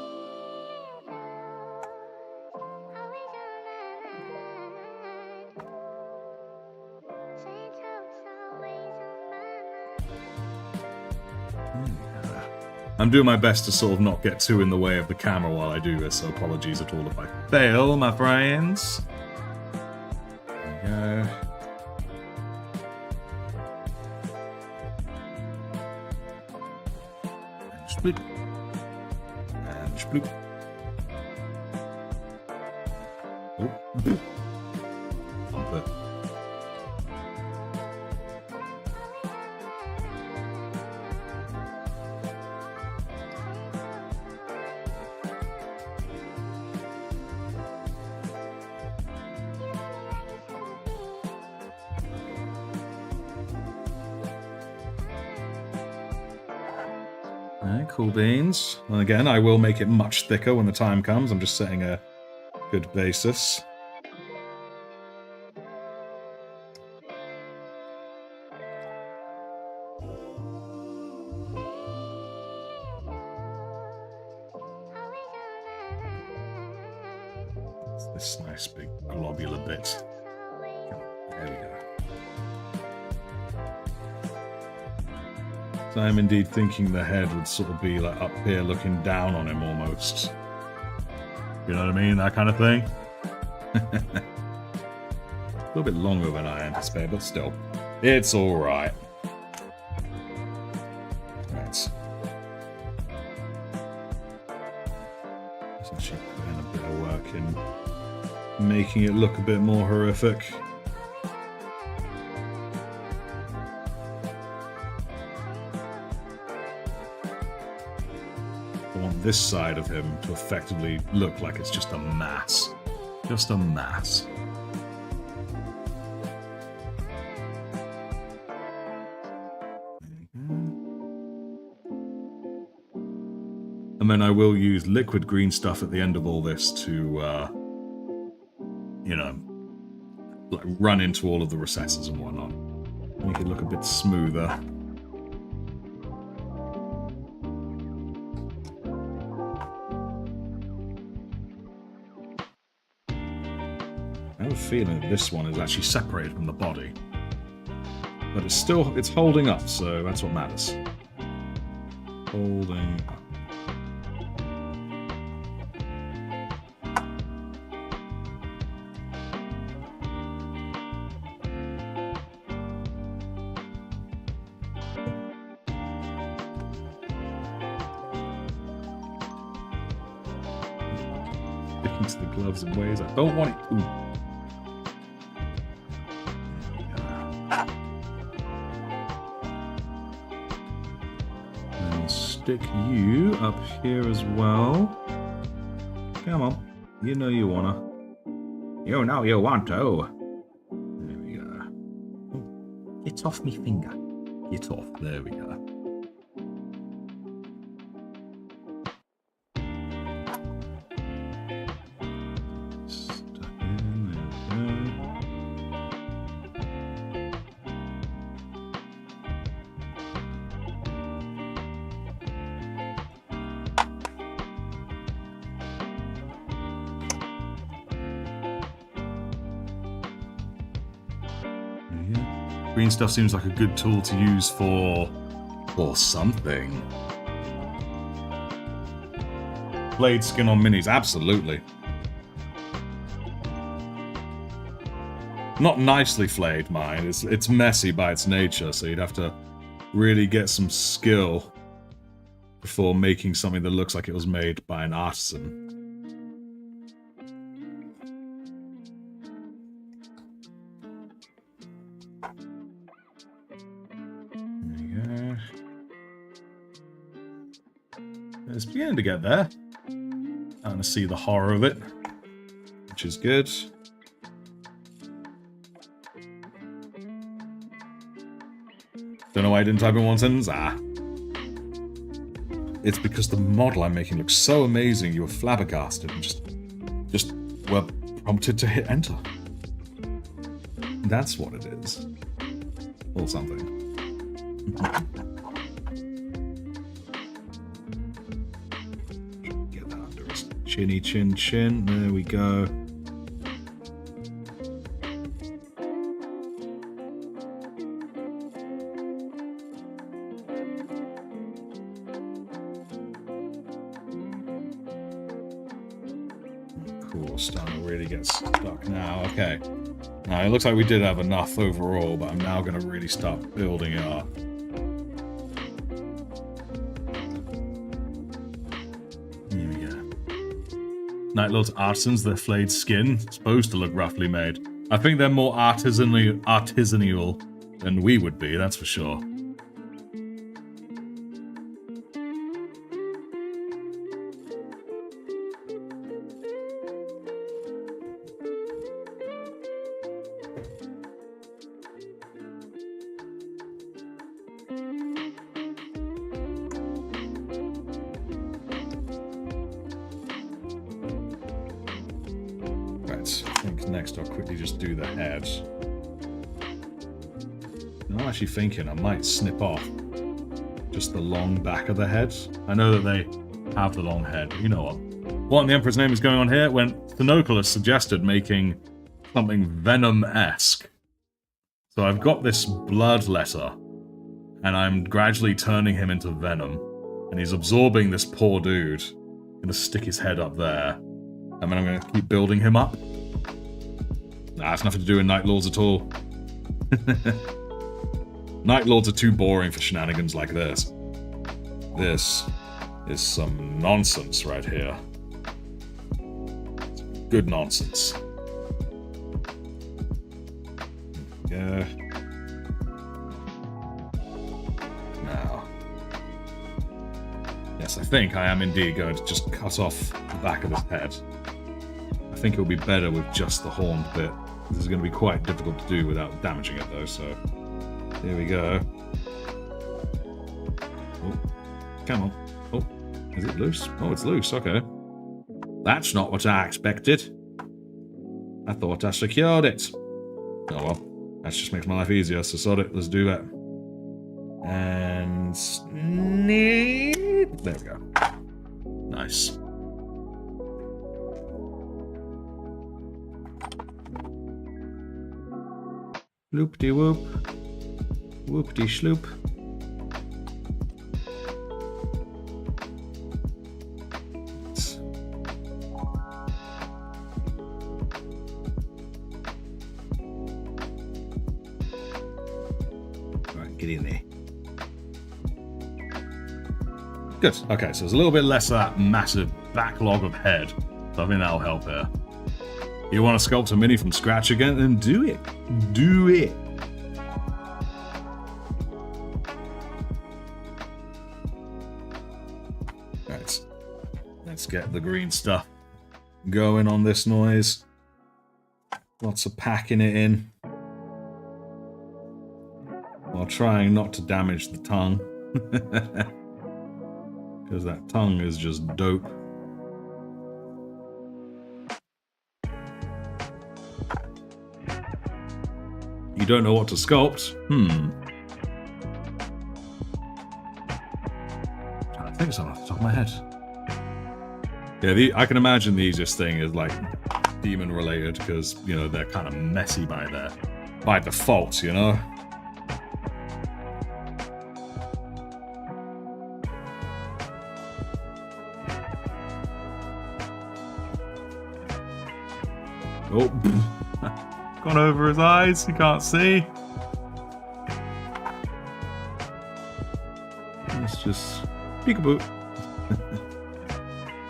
I'm doing my best to sort of not get too in the way of the camera while I do this, so apologies at all if I fail, my friends. There we go. And split. And split. Oh. Bump it. Cool beans. And again, I will make it much thicker when the time comes. I'm just setting a good basis. It's this nice big globular bit. There we go. So I'm indeed thinking the head would sort of be like up here looking down on him almost. You know what I mean? That kind of thing. A little bit longer than I anticipated, but still. It's alright. Right. Let's actually put in a bit of work in making it look a bit more horrific. I want this side of him to effectively look like it's just a mass. Just a mass. And then I will use liquid green stuff at the end of all this to, you know, like run into all of the recesses and whatnot. Make it look a bit smoother. I have a feeling that this one is actually separated from the body. But it's holding up, so that's what matters. Holding up. Into the gloves in ways I don't want it. Ooh. And stick you up here as well. Come on. You know you wanna. You know you want to. There we go. Oh, get off me finger. Get off. There we go. Green stuff seems like a good tool to use for something. Blade skin on minis, absolutely. Not nicely flayed, mine. It's messy by its nature, so you'd have to really get some skill before making something that looks like it was made by an artisan. It's beginning to get there. I'm going to see the horror of it, which is good. Don't know why I didn't type in one sentence. It's because the model I'm making looks so amazing you were flabbergasted and just were prompted to hit enter. That's what it is. Or something. Chinny chin chin. There we go. Cool, starting to really get stuck now. Okay. Now it looks like we did have enough overall, but I'm now going to really start building it up. Night Lord's artisans, their flayed skin, supposed to look roughly made. I think they're more artisanal than we would be, that's for sure. Do the head. I'm actually thinking I might snip off just the long back of the head. I know that they have the long head, but you know what in the Emperor's name is going on here when Thinoculus suggested making something Venom-esque. So I've got this blood letter, and I'm gradually turning him into Venom, and he's absorbing this poor dude. I'm gonna stick his head up there, and then I'm gonna keep building him up. Nah, it's nothing to do with Night Lords at all. Night Lords are too boring for shenanigans like this. This is some nonsense right here. Good nonsense. Yeah. Now. Yeah, yes, I think I am indeed going to just cut off the back of his head. I think it'll be better with just the horned bit. This is going to be quite difficult to do without damaging it, though, so... Here we go. Oh, come on. Oh, is it loose? Oh, it's loose, okay. That's not what I expected. I thought I secured it. Oh well, that just makes my life easier, so sod it, let's do that. And... There we go. Nice. Loop-de-whoop. Whoop-de-shloop. Alright, get in there. Good. Okay, so there's a little bit less of that massive backlog of head. So I think that'll help here. You want to sculpt a mini from scratch again? Then do it. Do it. Right. Let's get the green stuff going on this noise. Lots of packing it in. While trying not to damage the tongue. Because that tongue is just dope. You don't know what to sculpt? I think it's off the top of my head. Yeah, I can imagine the easiest thing is like demon related because, you know, they're kind of messy by default, you know? Oh, gone over his eyes, he can't see. Let's just peekaboo.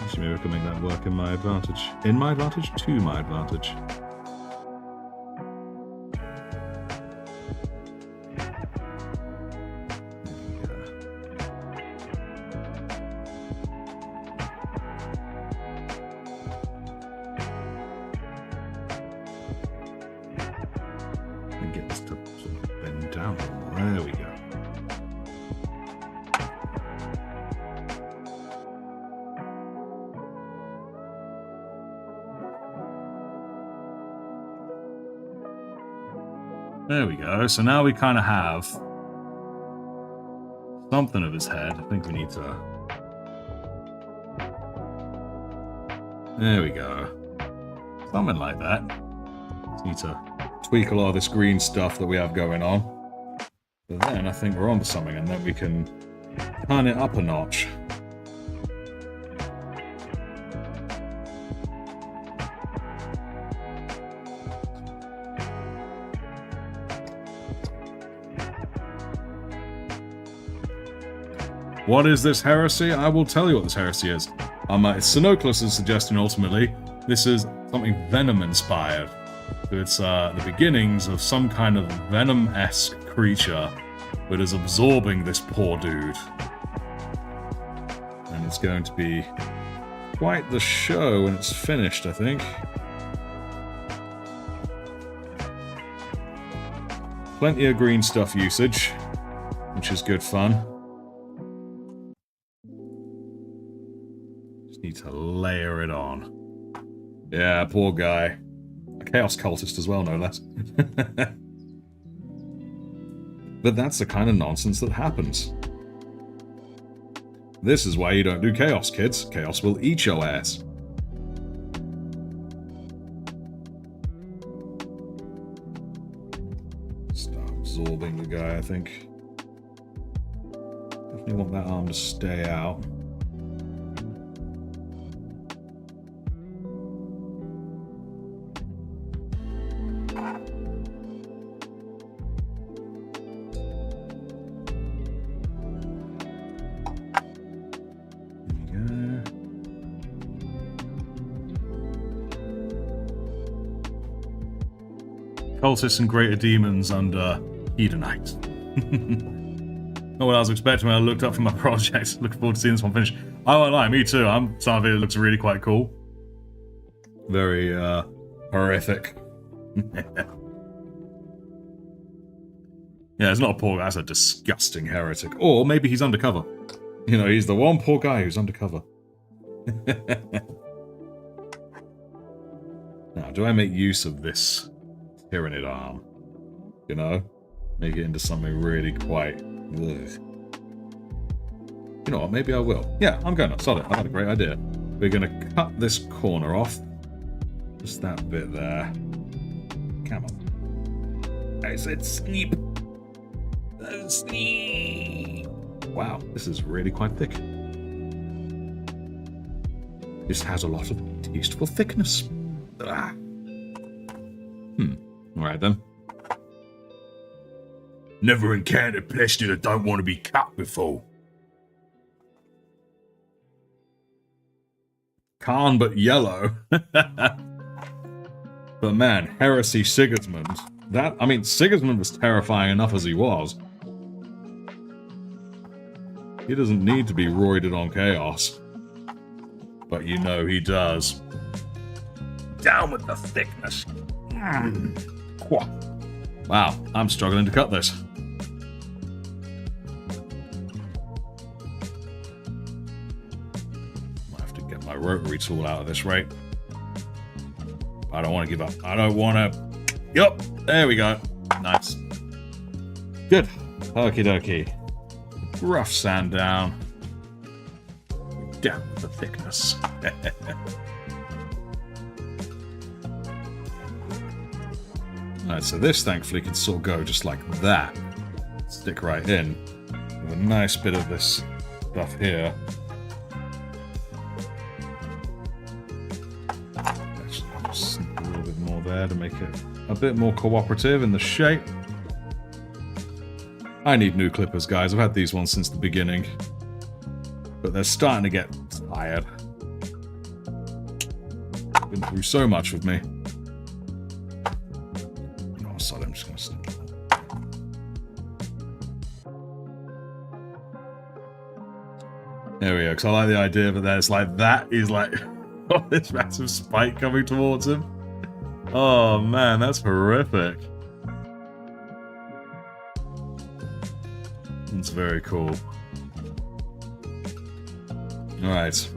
Actually, maybe I can make that work in my advantage. In my advantage? To my advantage. Get this to sort of bend down a little more. There we go. There we go. So now we kind of have something of his head. I think we need to... There we go. Something like that. Just need to tweak a lot of this green stuff that we have going on. But then I think we're onto something, and then we can turn it up a notch. What is this heresy? I will tell you what this heresy is. It's Sinoclus's suggestion, ultimately. This is something Venom-inspired. So it's the beginnings of some kind of Venom-esque creature that is absorbing this poor dude. And it's going to be quite the show when it's finished, I think. Plenty of green stuff usage, which is good fun. Just need to layer it on. Yeah, poor guy. A chaos cultist as well, no less. But that's the kind of nonsense that happens. This is why you don't do chaos, kids. Chaos will eat your ass. Start absorbing the guy, I think. Definitely want that arm to stay out. Cultists and greater demons under Hedonite. Not what I was expecting when I looked up from my project. Looking forward to seeing this one finish. I won't lie, me too. Some of it looks really quite cool. Very horrific. Yeah, it's not a poor guy, that's a disgusting heretic. Or maybe he's undercover. You know, he's the one poor guy who's undercover. Now, do I make use of this Tyrannid arm? You know? Make it into something really quite... Ugh. You know what, maybe I will. Yeah, I'm going to. Solid, I had a great idea. We're going to cut this corner off. Just that bit there. Come on. I said sleep. Sleep. Wow, this is really quite thick. This has a lot of tasteful thickness. Ah. Alright then. Never encountered plastic that don't want to be cut before. Khan but yellow. But man, Heresy Sigismund. Sigismund was terrifying enough as he was. He doesn't need to be roided on chaos. But you know he does. Down with the thickness. Wow, I'm struggling to cut this. Might have to get my rotary tool out of this rate. I don't want to give up. I don't want to... Yup, there we go. Nice. Good. Okie dokie. Rough sand down. Down with the thickness. Alright, so this thankfully can sort of go just like that. Stick right in. With a nice bit of this stuff here. Actually, I'll just snip a little bit more there to make it a bit more cooperative in the shape. I need new clippers, guys. I've had these ones since the beginning. But they're starting to get tired. Been through so much with me. Oh, sorry, I'm just going to snip it. There we go, because I like the idea that there's like, that is like, oh, this massive spike coming towards him. Oh man, that's horrific. It's very cool. Alright.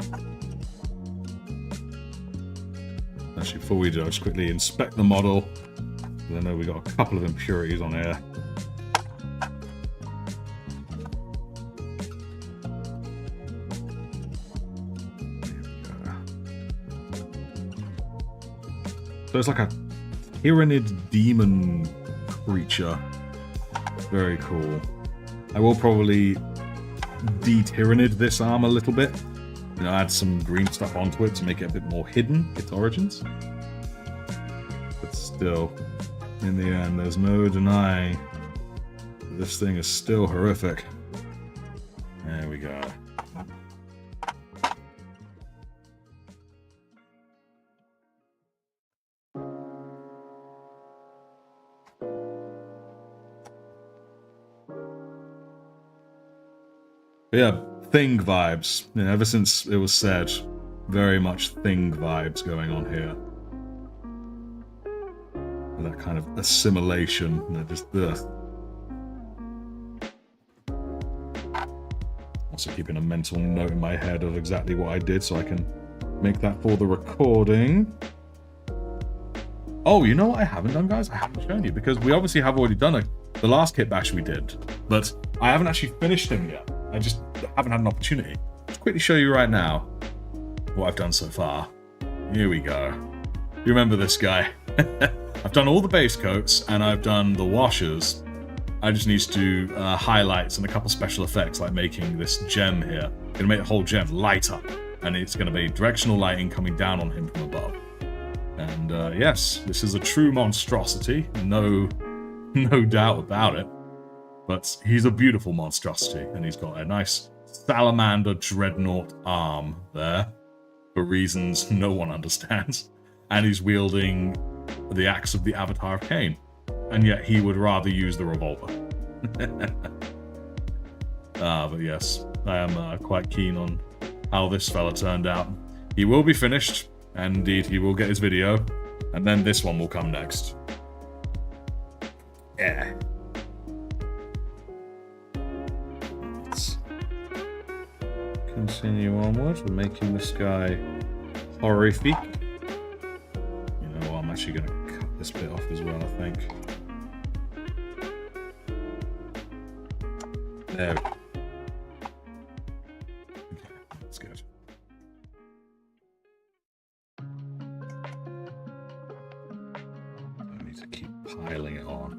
Actually, before we do, I'll just quickly inspect the model. I know we got a couple of impurities on here. So it's like a Tyrannid demon creature. Very cool. I will probably de-Tyrannid this arm a little bit. You know, add some green stuff onto it to make it a bit more hidden, its origins. But still, in the end, there's no denying this thing is still horrific. There we go. But yeah, Thing vibes. You know, ever since it was said, very much Thing vibes going on here. That kind of assimilation, you know, just Also keeping a mental note in my head of exactly what I did so I can make that for the recording. Oh, you know what I haven't done, guys? I haven't shown you, because we obviously have already done the last Kitbash we did, but I haven't actually finished him yet. I just haven't had an opportunity. Let's quickly show you right now what I've done so far. Here we go. You remember this guy? I've done all the base coats and I've done the washers. I just need to do highlights and a couple special effects, like making this gem here. I'm gonna make the whole gem light up, and it's gonna be directional lighting coming down on him from above. And yes, this is a true monstrosity, no doubt about it. But he's a beautiful monstrosity, and he's got a nice salamander dreadnought arm there, for reasons no one understands. And he's wielding the axe of the Avatar of Cain, and yet he would rather use the revolver. But yes, I am quite keen on how this fella turned out. He will be finished, and indeed he will get his video, and then this one will come next. Yeah. Let's continue onward. We're making this guy horrific. You know what? I'm actually going to cut this bit off as well, I think. There we go. Okay, that's good. I need to keep piling it on.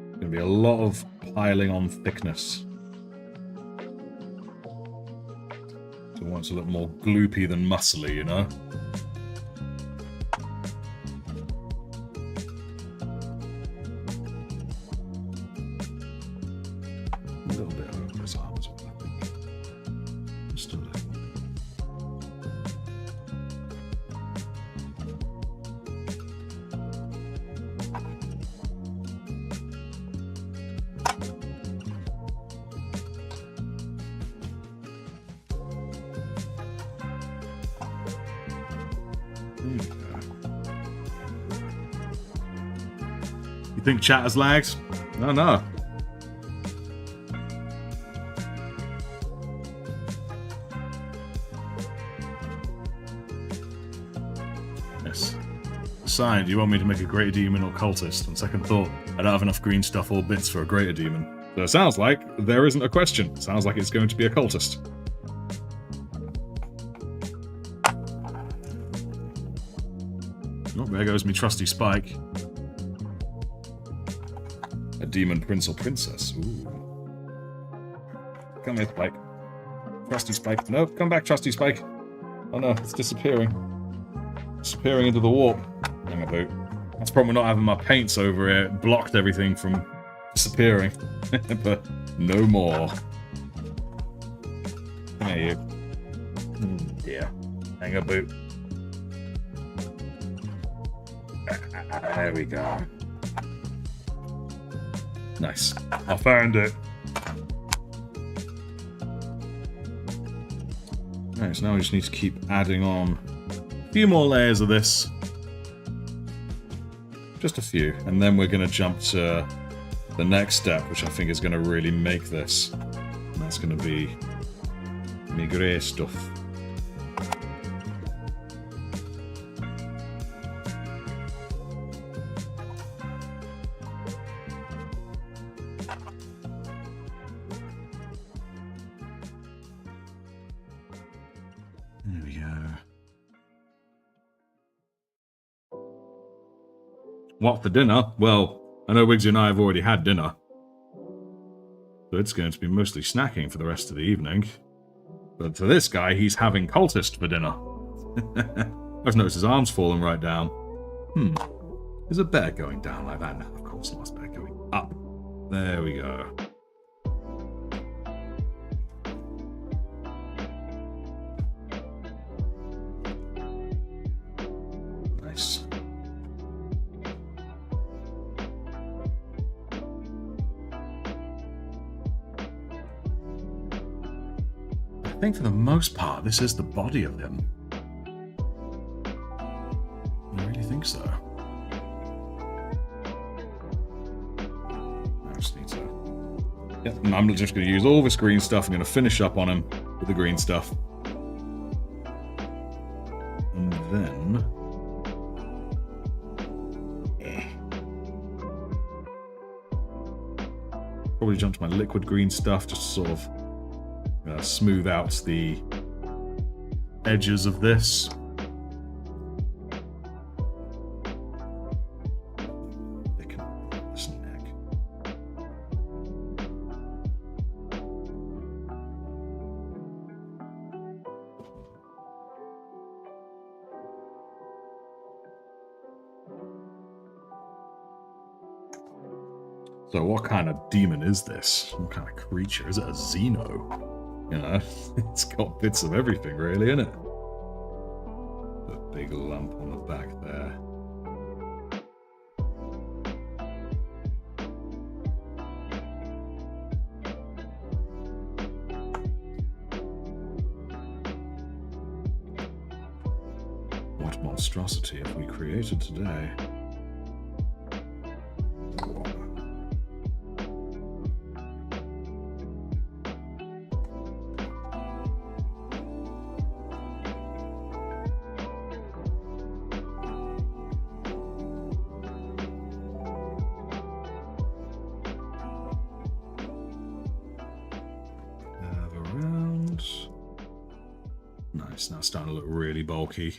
There's going to be a lot of piling on thickness. So it wants to look more gloopy than muscly, you know? A little bit over his arm as well, I think. Just a little. You think chat has lagged? No. Yes. Signed, you want me to make a greater demon or cultist? On second thought, I don't have enough green stuff or bits for a greater demon. So it sounds like there isn't a question. It sounds like it's going to be a cultist. Oh, there goes me trusty Spike. A demon prince or princess. Ooh. Come here, Spike. Trusty Spike. No, come back, trusty Spike. Oh no, it's disappearing. Disappearing into the warp. Hang about. That's the problem with not having my paints over here. It blocked everything from disappearing. But no more. Come here, you. Yeah. Hang about. There we go. Nice. I found it. Alright, so now we just need to keep adding on a few more layers of this. Just a few. And then we're going to jump to the next step, which I think is going to really make this. And that's going to be my grey stuff. There we go. What for dinner? Well, I know Wigsy and I have already had dinner. So it's going to be mostly snacking for the rest of the evening. But for this guy, he's having cultist for dinner. I've noticed his arm's fallen right down. Is a bear going down like that? No, of course not. It's a bear going up. There we go. Nice. I think for the most part, this is the body of him. I really think so. I just need to... Yep, and I'm just going to use all this green stuff. I'm going to finish up on him with the green stuff. And then... Probably jump to my liquid green stuff, just to sort of smooth out the edges of this. Thicken this neck. So what kind of demon is this? What kind of creature? Is it a Xeno? You know, it's got bits of everything, really, isn't it? A big lump on the back there. monstrosity have we created today? Nice, now it's starting to look really bulky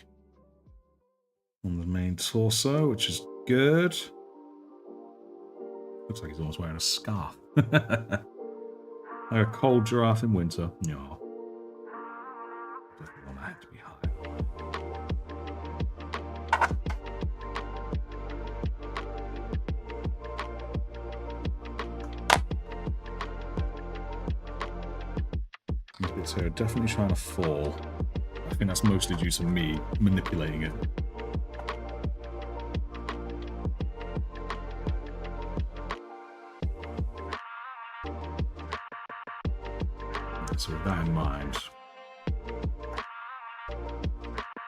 on the main torso, which is good. Looks like he's almost wearing a scarf. Like a cold giraffe in winter. No. Definitely want that to be high. These bits here are definitely trying to fall. I think that's mostly due to me manipulating it. So with that in mind,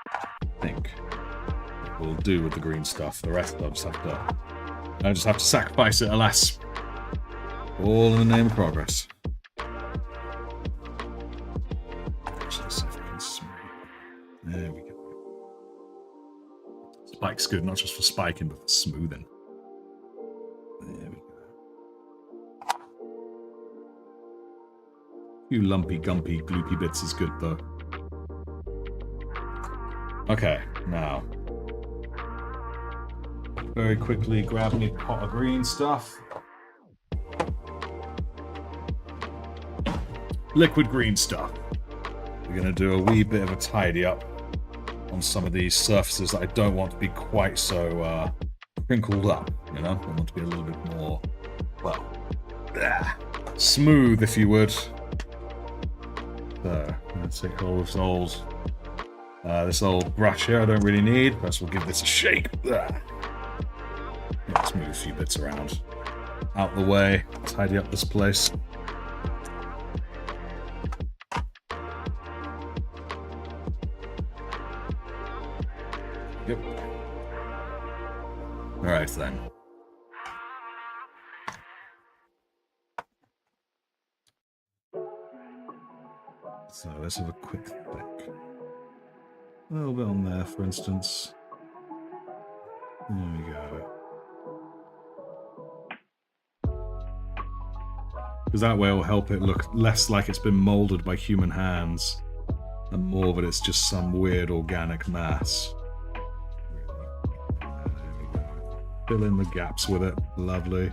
I think we'll do with the green stuff. The rest I just have to sacrifice it, alas. All in the name of progress. Actually, see if I can smooth. There we go. Spike's good, not just for spiking, but for smoothing. There we go. A few lumpy, gumpy, gloopy bits is good, though. Okay, now. Very quickly grab me a pot of green stuff. Liquid green stuff. We're going to do a wee bit of a tidy up on some of these surfaces that I don't want to be quite so crinkled up, you know? I want to be a little bit more, well, smooth, if you would. So, let's take hold of this old brush here I don't really need. Perhaps we'll give this a shake. Let's move a few bits around. Out the way, tidy up this place. Yep. Alright then. So let's have a quick look. A little bit on there, for instance. There we go. Because that way it'll help it look less like it's been molded by human hands and more that it's just some weird organic mass. There we go. Fill in the gaps with it. Lovely.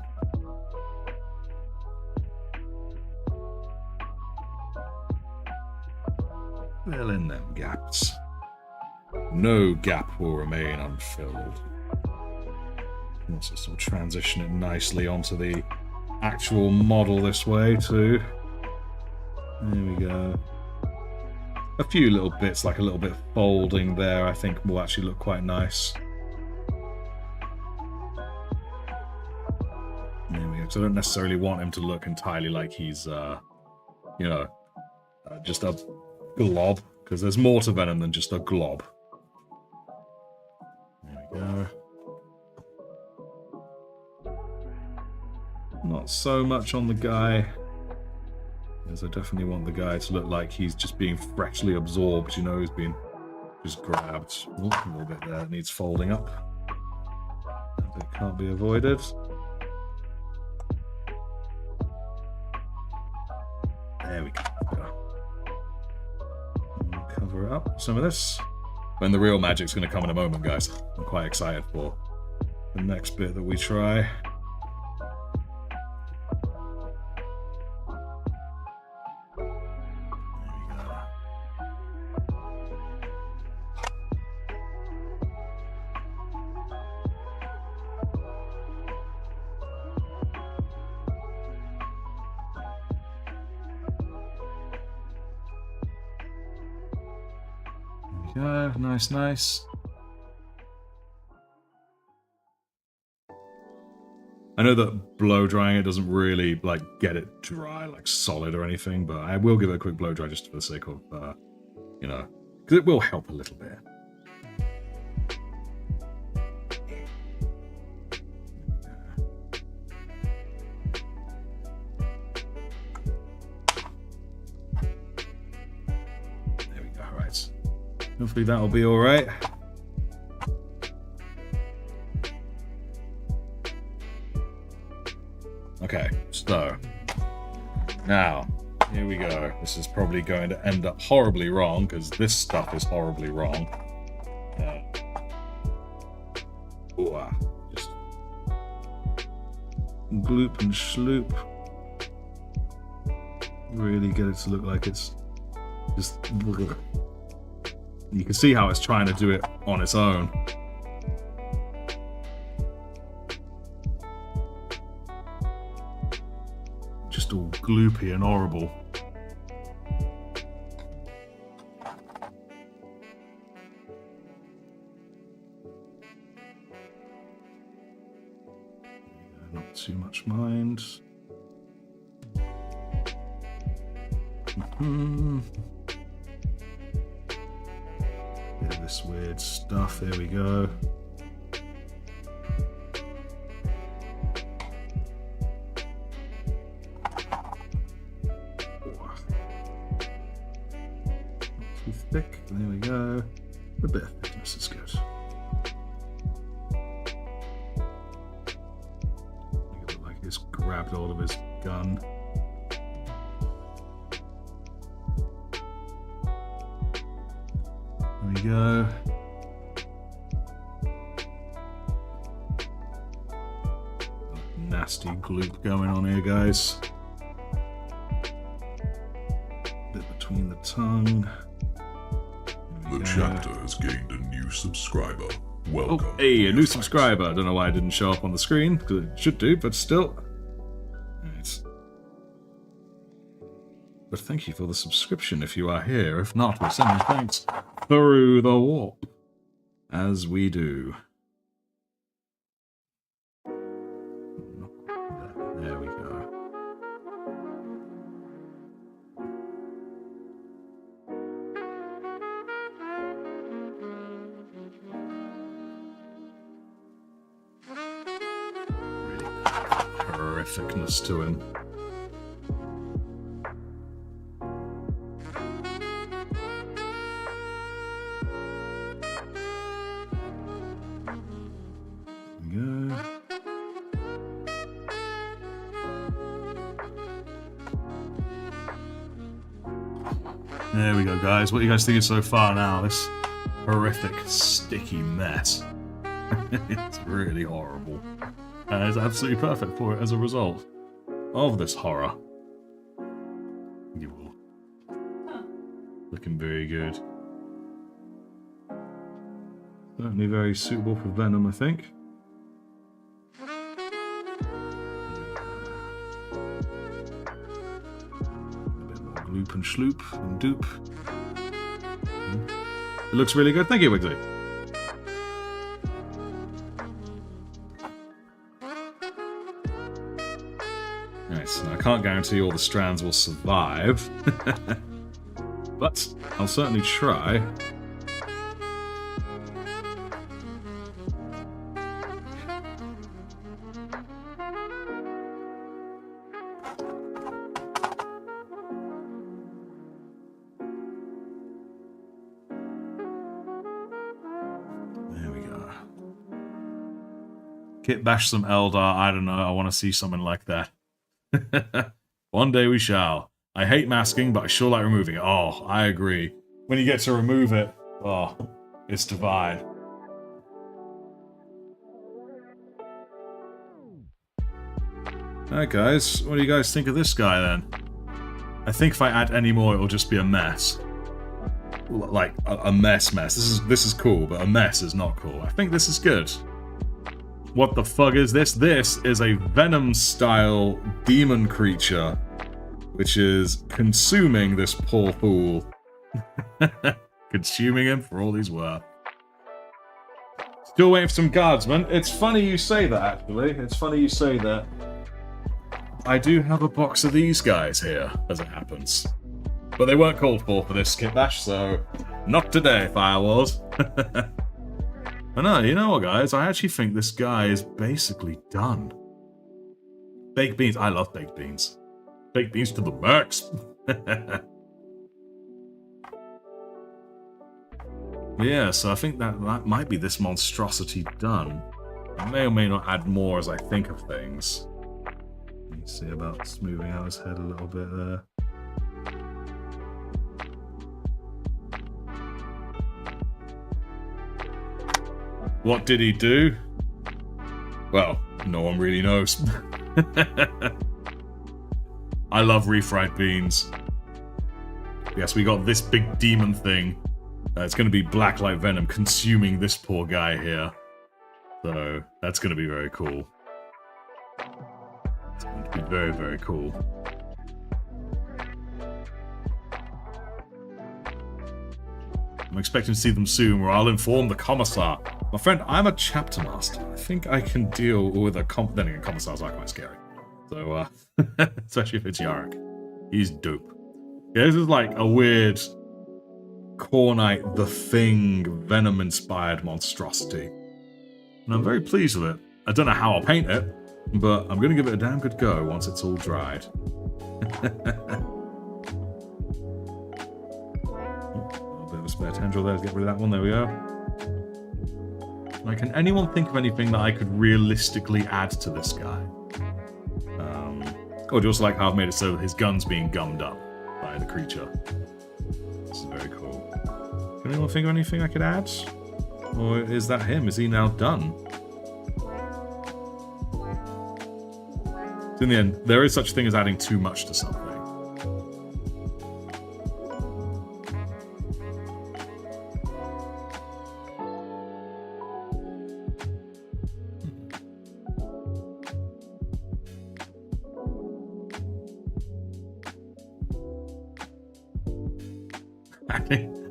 Fill in them gaps. No gap will remain unfilled. Also sort of transition it nicely onto the actual model this way too. There we go. A few little bits, like a little bit of folding there, I think will actually look quite nice. There we go. So I don't necessarily want him to look entirely like he's, you know, just a glob, because there's more to Venom than just a glob. There we go. Not so much on the guy, because I definitely want the guy to look like he's just being freshly absorbed, you know, he's been just grabbed. Ooh, a little bit there, it needs folding up. That bit can't be avoided. There we go. Cover it up, some of this. When the real magic's going to come in a moment, guys. I'm quite excited for the next bit that we try. Yeah, nice, nice. I know that blow drying it doesn't really like get it dry, like solid or anything, but I will give it a quick blow dry just for the sake of, you know, because it will help a little bit. Hopefully that'll be alright. Okay, so now here we go. This is probably going to end up horribly wrong because this stuff is horribly wrong. Just gloop and sloop. Really get it to look like it's just. You can see how it's trying to do it on its own. Just all gloopy and horrible. Not too much mind. Bit of this weird stuff. There we go. Too thick. There we go. A bit of thickness is good. Make it look like he's grabbed hold of his gun. There we go. Nasty gloop going on here, guys. Bit between the tongue. The chapter has gained a new subscriber. Welcome. Oh, hey, a new subscriber. I don't know why it didn't show up on the screen, because it should do, but still. Right. But thank you for the subscription if you are here. If not, we're sending thanks through the warp. As we do. There we go. Really horrificness to him. There we go, guys. What are you guys thinking so far now? This horrific, sticky mess. It's really horrible. And it's absolutely perfect for it as a result of this horror. You will. Looking very good. Certainly very suitable for Venom, I think. Gloop and sloop and doop. It looks really good. Thank you, Wiggly. Nice. Now, I can't guarantee all the strands will survive, but I'll certainly try. Kitbash some Eldar, I don't know, I want to see something like that. One day we shall. I hate masking, but I sure like removing it. Oh, I agree. When you get to remove it, oh, it's divine. Alright guys, what do you guys think of this guy then? I think if I add any more, it'll just be a mess. Like, a mess. This is cool, but a mess is not cool. I think this is good. What the fuck is this? This is a Venom-style demon creature, which is consuming this poor fool. Consuming him for all he's worth. Still waiting for some guardsmen. It's funny you say that, actually. It's funny you say that. I do have a box of these guys here, as it happens. But they weren't called for this Kitbash, so not today, Firewalls. But no, you know what, guys? I actually think this guy is basically done. Baked beans. I love baked beans. Baked beans to the max. Yeah, so I think that might be this monstrosity done. I may or may not add more as I think of things. Let's see about smoothing out his head a little bit there. What did he do? Well, no one really knows. I love refried beans. Yes, we got this big demon thing. It's going to be blacklight venom consuming this poor guy here. So, that's going to be very cool. It's going to be very, very cool. I'm expecting to see them soon, where I'll inform the Commissar. My friend, I'm a chapter master. I think I can deal with a then again, Commissars are quite scary. So, especially if it's Yarrick. He's dope. Yeah, this is like a weird Kornite the Thing Venom-inspired monstrosity. And I'm very pleased with it. I don't know how I'll paint it, but I'm going to give it a damn good go once it's all dried. A spare tendril there to get rid of that one. There we go. Like, can anyone think of anything that I could realistically add to this guy? Or just like how I've made it so his gun's being gummed up by the creature. This is very cool. Can anyone think of anything I could add? Or is that him? Is he now done? So in the end, there is such a thing as adding too much to something.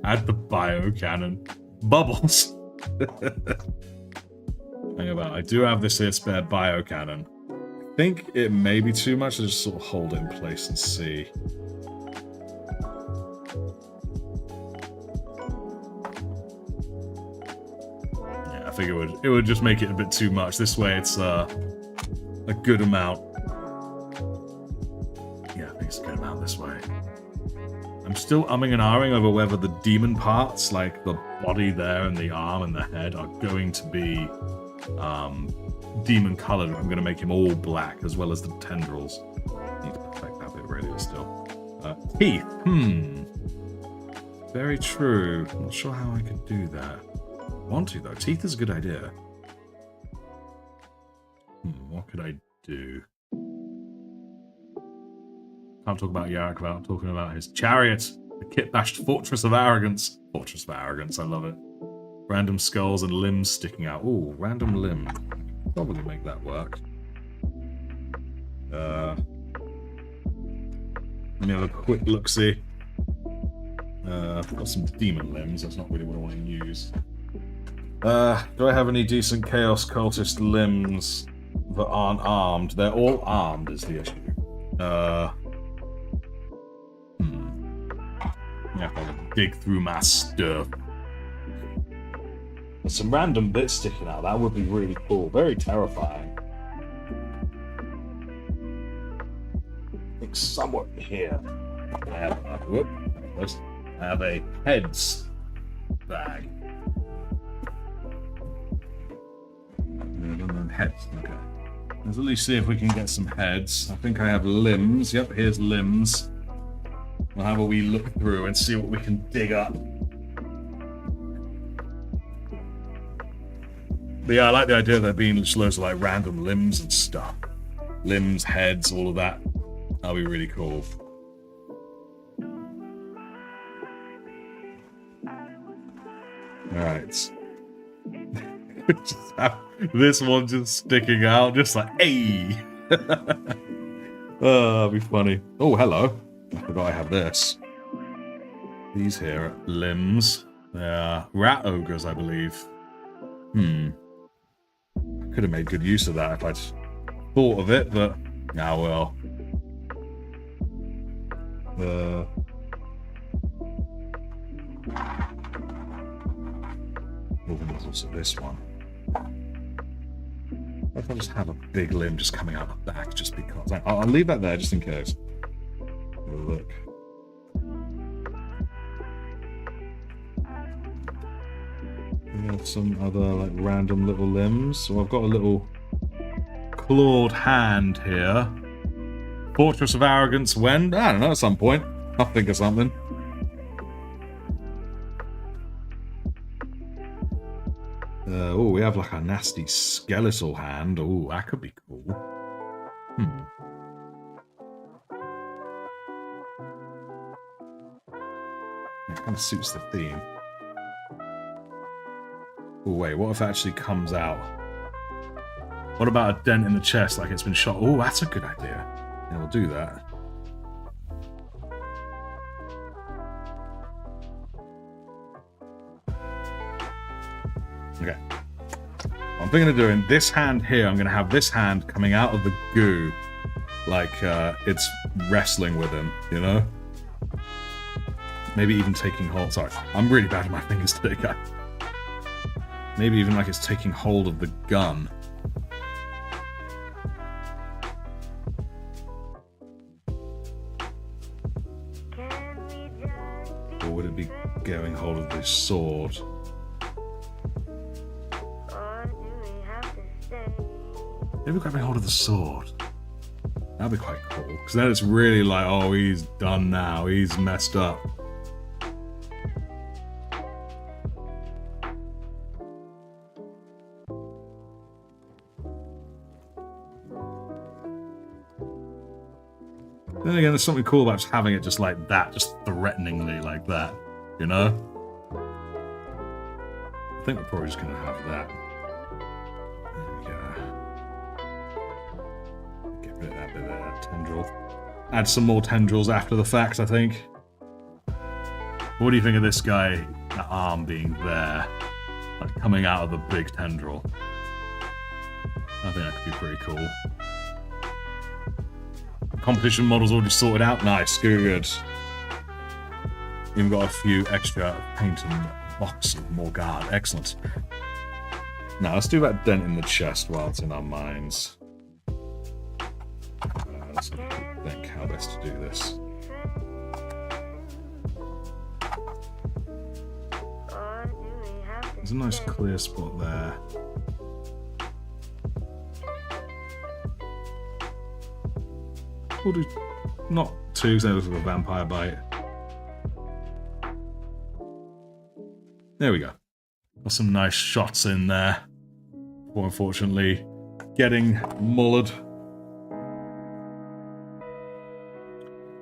Add the bio cannon. Bubbles. Hang about. I do have this here spare bio cannon. I think it may be too much to just sort of hold it in place and see. Yeah, I think it would just make it a bit too much. This way it's a good amount. Yeah, I think it's a good amount this way. I'm still umming and ahhing over whether the demon parts, like the body there and the arm and the head, are going to be demon colored. I'm going to make him all black, as well as the tendrils. Need to perfect that bit really still. Teeth. Very true. Not sure how I could do that. Want to, though. Teeth is a good idea. What could I do? Can't talk about Yarrick without talking about his chariot. The Kitbash Fortress of Arrogance. Fortress of Arrogance, I love it. Random skulls and limbs sticking out. Ooh, random limb. Probably make that work. Let me have a quick look-see. I've got some demon limbs. That's not really what I want to use. Do I have any decent Chaos Cultist limbs that aren't armed? They're all armed is the issue. Yeah, I'll dig through my stuff. There's some random bits sticking out. That would be really cool. Very terrifying. I think somewhere here I have a heads bag. Heads. Okay. Let's at least see if we can get some heads. I think I have limbs. Yep, here's limbs. We'll have a wee look through and see what we can dig up. But yeah, I like the idea of there being just loads of like random limbs and stuff. Limbs, heads, all of that. That'll be really cool. Alright. Just have this one just sticking out, just like, hey! Oh, that'll be funny. Oh, hello. I forgot I have this. These here are limbs. They are rat ogres, I believe. Could have made good use of that if I'd thought of it, but now well. Oh, there's also this one. If I just have a big limb just coming out the back, just because. I'll leave that there just in case. Look. We have some other like random little limbs. So I've got a little clawed hand here. Fortress of Arrogance when? I don't know, at some point. I'll think of something. Oh, we have like a nasty skeletal hand. Oh, that could be cool. It kind of suits the theme. Oh, wait, what if it actually comes out? What about a dent in the chest like it's been shot? Oh, that's a good idea. Yeah, we'll do that. Okay. I'm thinking of doing this hand here. I'm going to have this hand coming out of the goo. Like, it's wrestling with him, you know? Maybe even taking hold. Sorry, I'm really bad at my fingers today, guys. Maybe even like it's taking hold of the gun. Or would it be going hold of this sword? Maybe grabbing hold of the sword. That'd be quite cool. Because then it's really like, oh, he's done now. He's messed up. Then again, there's something cool about just having it just like that, just threateningly like that, you know? I think we're probably just going to have that. There we go. Get rid of that bit there, that tendril. Add some more tendrils after the fact, I think. What do you think of this guy, that arm being there? Like coming out of the big tendril. I think that could be pretty cool. Competition models already sorted out. Nice, good. Even got a few extra paint and box of more guard. Excellent. Now let's do that dent in the chest while it's in our minds. Let's think how best to do this. There's a nice clear spot there. We'll do not two, because that looks like a vampire bite. There we go. Got some nice shots in there. Or unfortunately, getting mullered.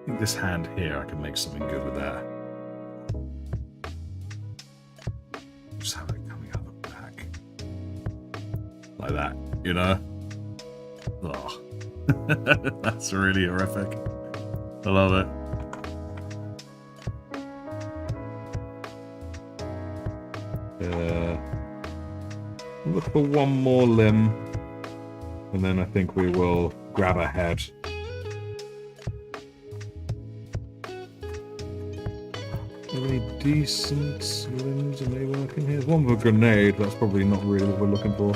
I think this hand here, I can make something good with that. Just have it coming out the back. Like that, you know? Oh. That's really horrific. I love it. Look for one more limb, and then I think we will grab a head. Are there any decent limbs that may work in here? One with a grenade, that's probably not really what we're looking for.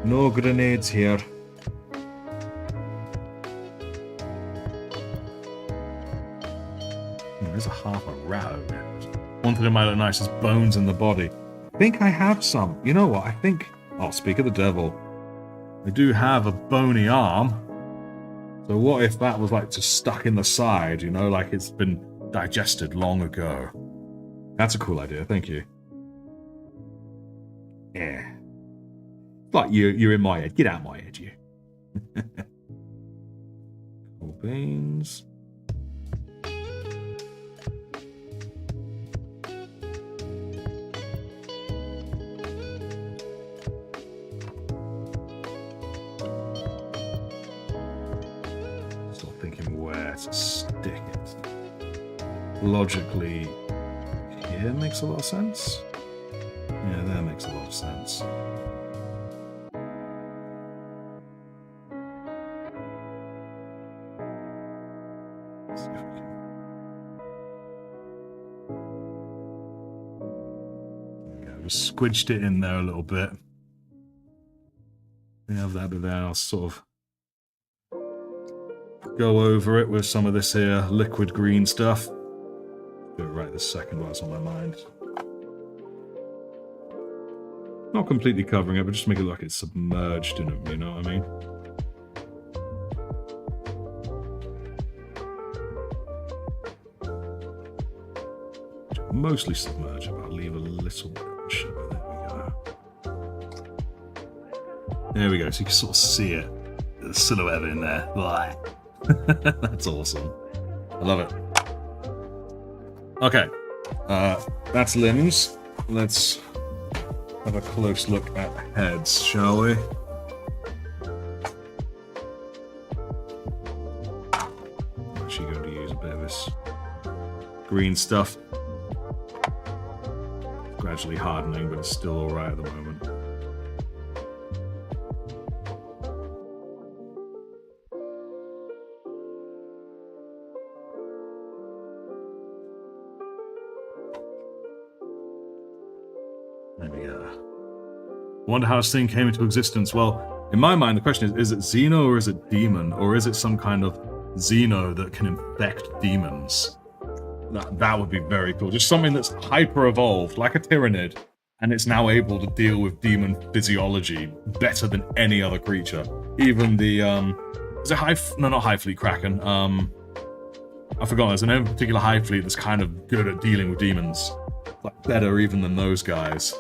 No grenades here. There's a half a rat over there. One thing that might look nice is bones in the body. I think I have some. You know what? I think... Oh, speak of the devil. I do have a bony arm. So what if that was like just stuck in the side, you know, like it's been digested long ago? That's a cool idea. Thank you. Yeah. Like you're in my head. Get out of my head, you. Cool beans. To stick it. Logically, here makes a lot of sense. Yeah, that makes a lot of sense. Let's see if we can... There we go. Just squidged it in there a little bit. We have that bit there. I'll sort of go over it with some of this here liquid green stuff. Do it right this second while it's on my mind. Not completely covering it, but just make it look like it's submerged in them, you know what I mean? Mostly submerged, but I'll leave a little bit of shimmer. There we go, so you can sort of see it. The silhouette in there. That's awesome. I love it. Okay, that's limbs. Let's have a close look at heads, shall we? I'm actually going to use a bit of this green stuff. Gradually hardening, but it's still alright at the moment. There we go. I wonder how this thing came into existence. Well, in my mind, the question is it Xeno or is it demon? Or is it some kind of Xeno that can infect demons? That would be very cool. Just something that's hyper-evolved, like a Tyrannid, and it's now able to deal with demon physiology better than any other creature. Even the, is it no, not Hive Fleet Kraken. I forgot, there's an particular Hive Fleet that's kind of good at dealing with demons. Like, better even than those guys.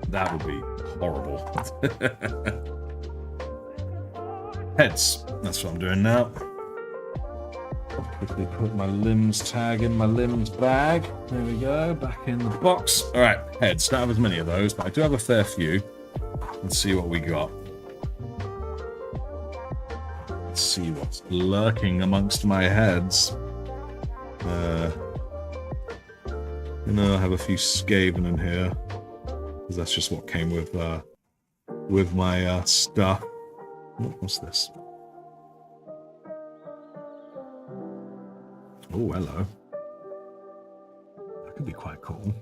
That would be horrible. Heads. That's what I'm doing now. I'll quickly put my limbs tag in my limbs bag. There we go, back in the box. Alright, heads. Don't have as many of those, but I do have a fair few. Let's see what we got. Let's see what's lurking amongst my heads. You know, I have a few Skaven in here. Because that's just what came with my stuff. What's this? Oh, hello. That could be quite cool.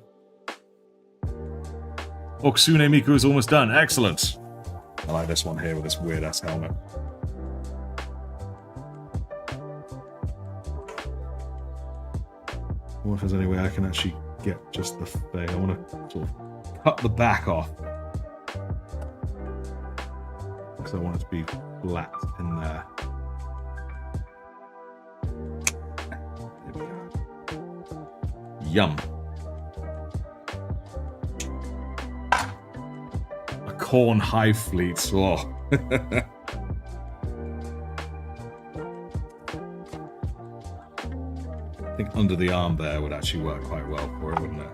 Oksune Miku is almost done. Excellent. I like this one here with this weird-ass helmet. I wonder if there's any way I can actually get just the thing. I want to sort of cut the back off. Because I want it to be flat in there. There we go. Yum. A corn hive fleet. Oh. I think under the arm there would actually work quite well for it, wouldn't it?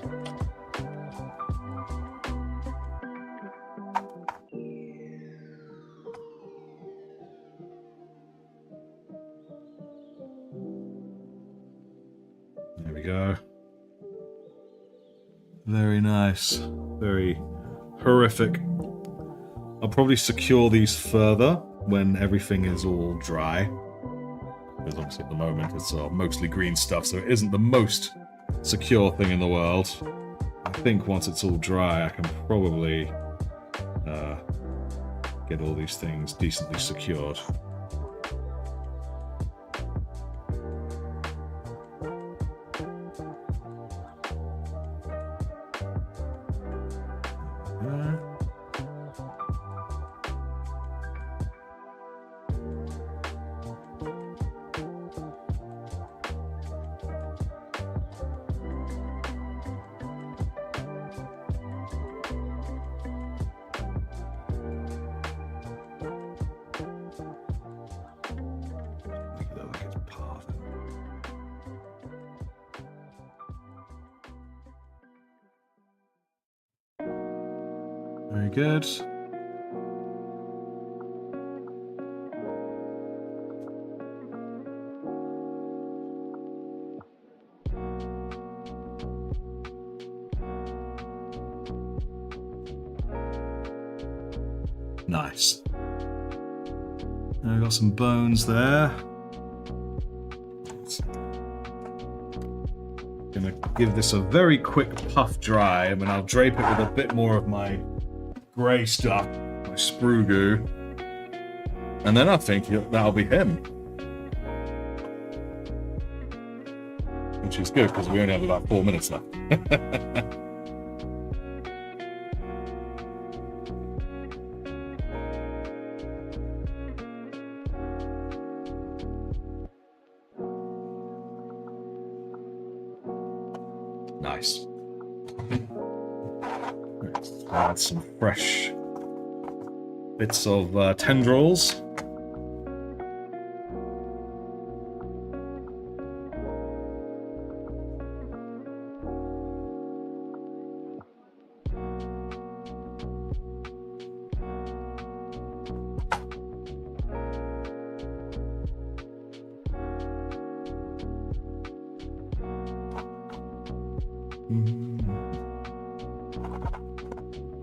There we go. Very nice. Very horrific. I'll probably secure these further when everything is all dry. Because obviously at the moment it's mostly green stuff, so it isn't the most secure thing in the world. I think once it's all dry, I can probably get all these things decently secured. Very good. Nice. Now we've got some bones there. Gonna give this a very quick puff dry, and then I'll drape it with a bit more of my grey stuff, my sprue goo, and then I think that'll be him. Which is good, because we only have about 4 minutes left. Add some fresh bits of tendrils.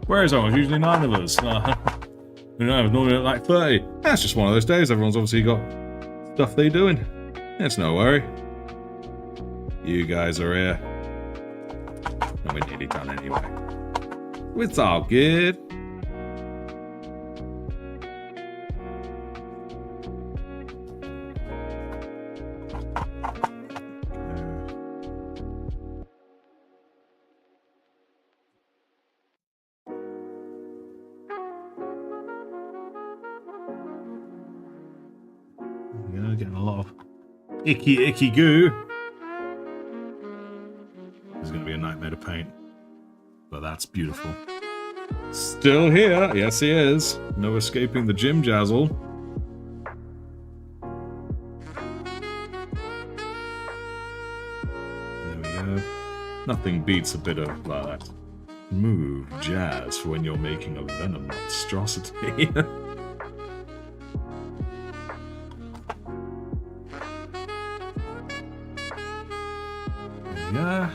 Where is everyone? Usually 9 of us. Normally like 30. That's just one of those days. Everyone's obviously got stuff they're doing. It's no worry. You guys are here. And we're nearly done anyway. It's all good. Getting a lot of icky goo. This is going to be a nightmare to paint, but that's beautiful. Still here, yes he is. No escaping the Jim Jazzle. There we go. Nothing beats a bit of that smooth jazz for when you're making a venom monstrosity. Yeah.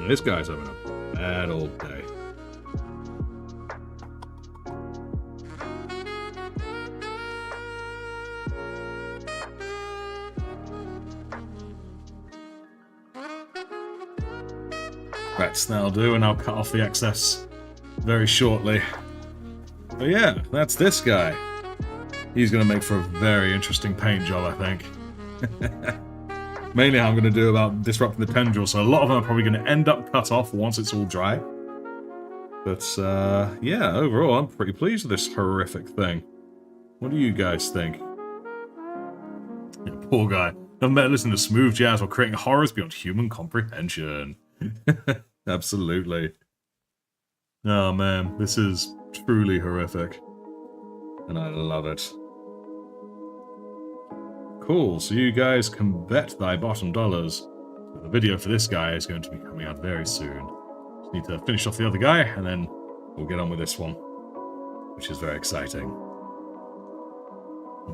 This guy's having a bad old day. Right, that'll do, and I'll cut off the excess very shortly. But yeah, that's this guy. He's going to make for a very interesting paint job, I think. Mainly how I'm going to do about disrupting the tendrils, so a lot of them are probably going to end up cut off once it's all dry. But yeah, overall, I'm pretty pleased with this horrific thing. What do you guys think? Yeah, poor guy. I've met listen to smooth jazz while creating horrors beyond human comprehension. Absolutely. Oh man, this is truly horrific. And I love it. Cool, so you guys can bet thy bottom dollars that the video for this guy is going to be coming out very soon. Just need to finish off the other guy, and then we'll get on with this one, which is very exciting.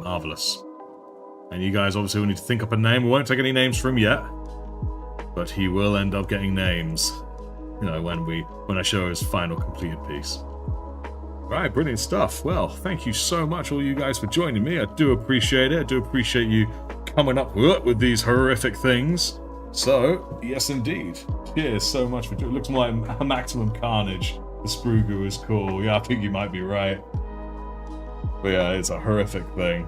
Marvellous. And you guys obviously will need to think up a name. We won't take any names from him yet, but he will end up getting names, you know, when I show his final completed piece. Right, brilliant stuff. Well, thank you so much, all you guys, for joining me. I do appreciate it. I do appreciate you coming up with these horrific things. So, yes, indeed. Cheers so much for doing it. Looks more like a maximum carnage. The sprue goo is cool. Yeah, I think you might be right. But yeah, it's a horrific thing.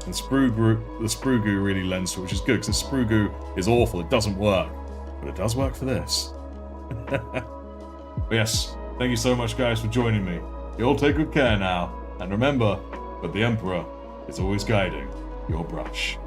And the sprue goo really lends to it, which is good, because the sprue goo is awful. It doesn't work. But it does work for this. But yes, thank you so much, guys, for joining me. You all take good care now. And remember that the Emperor is always guiding your brush.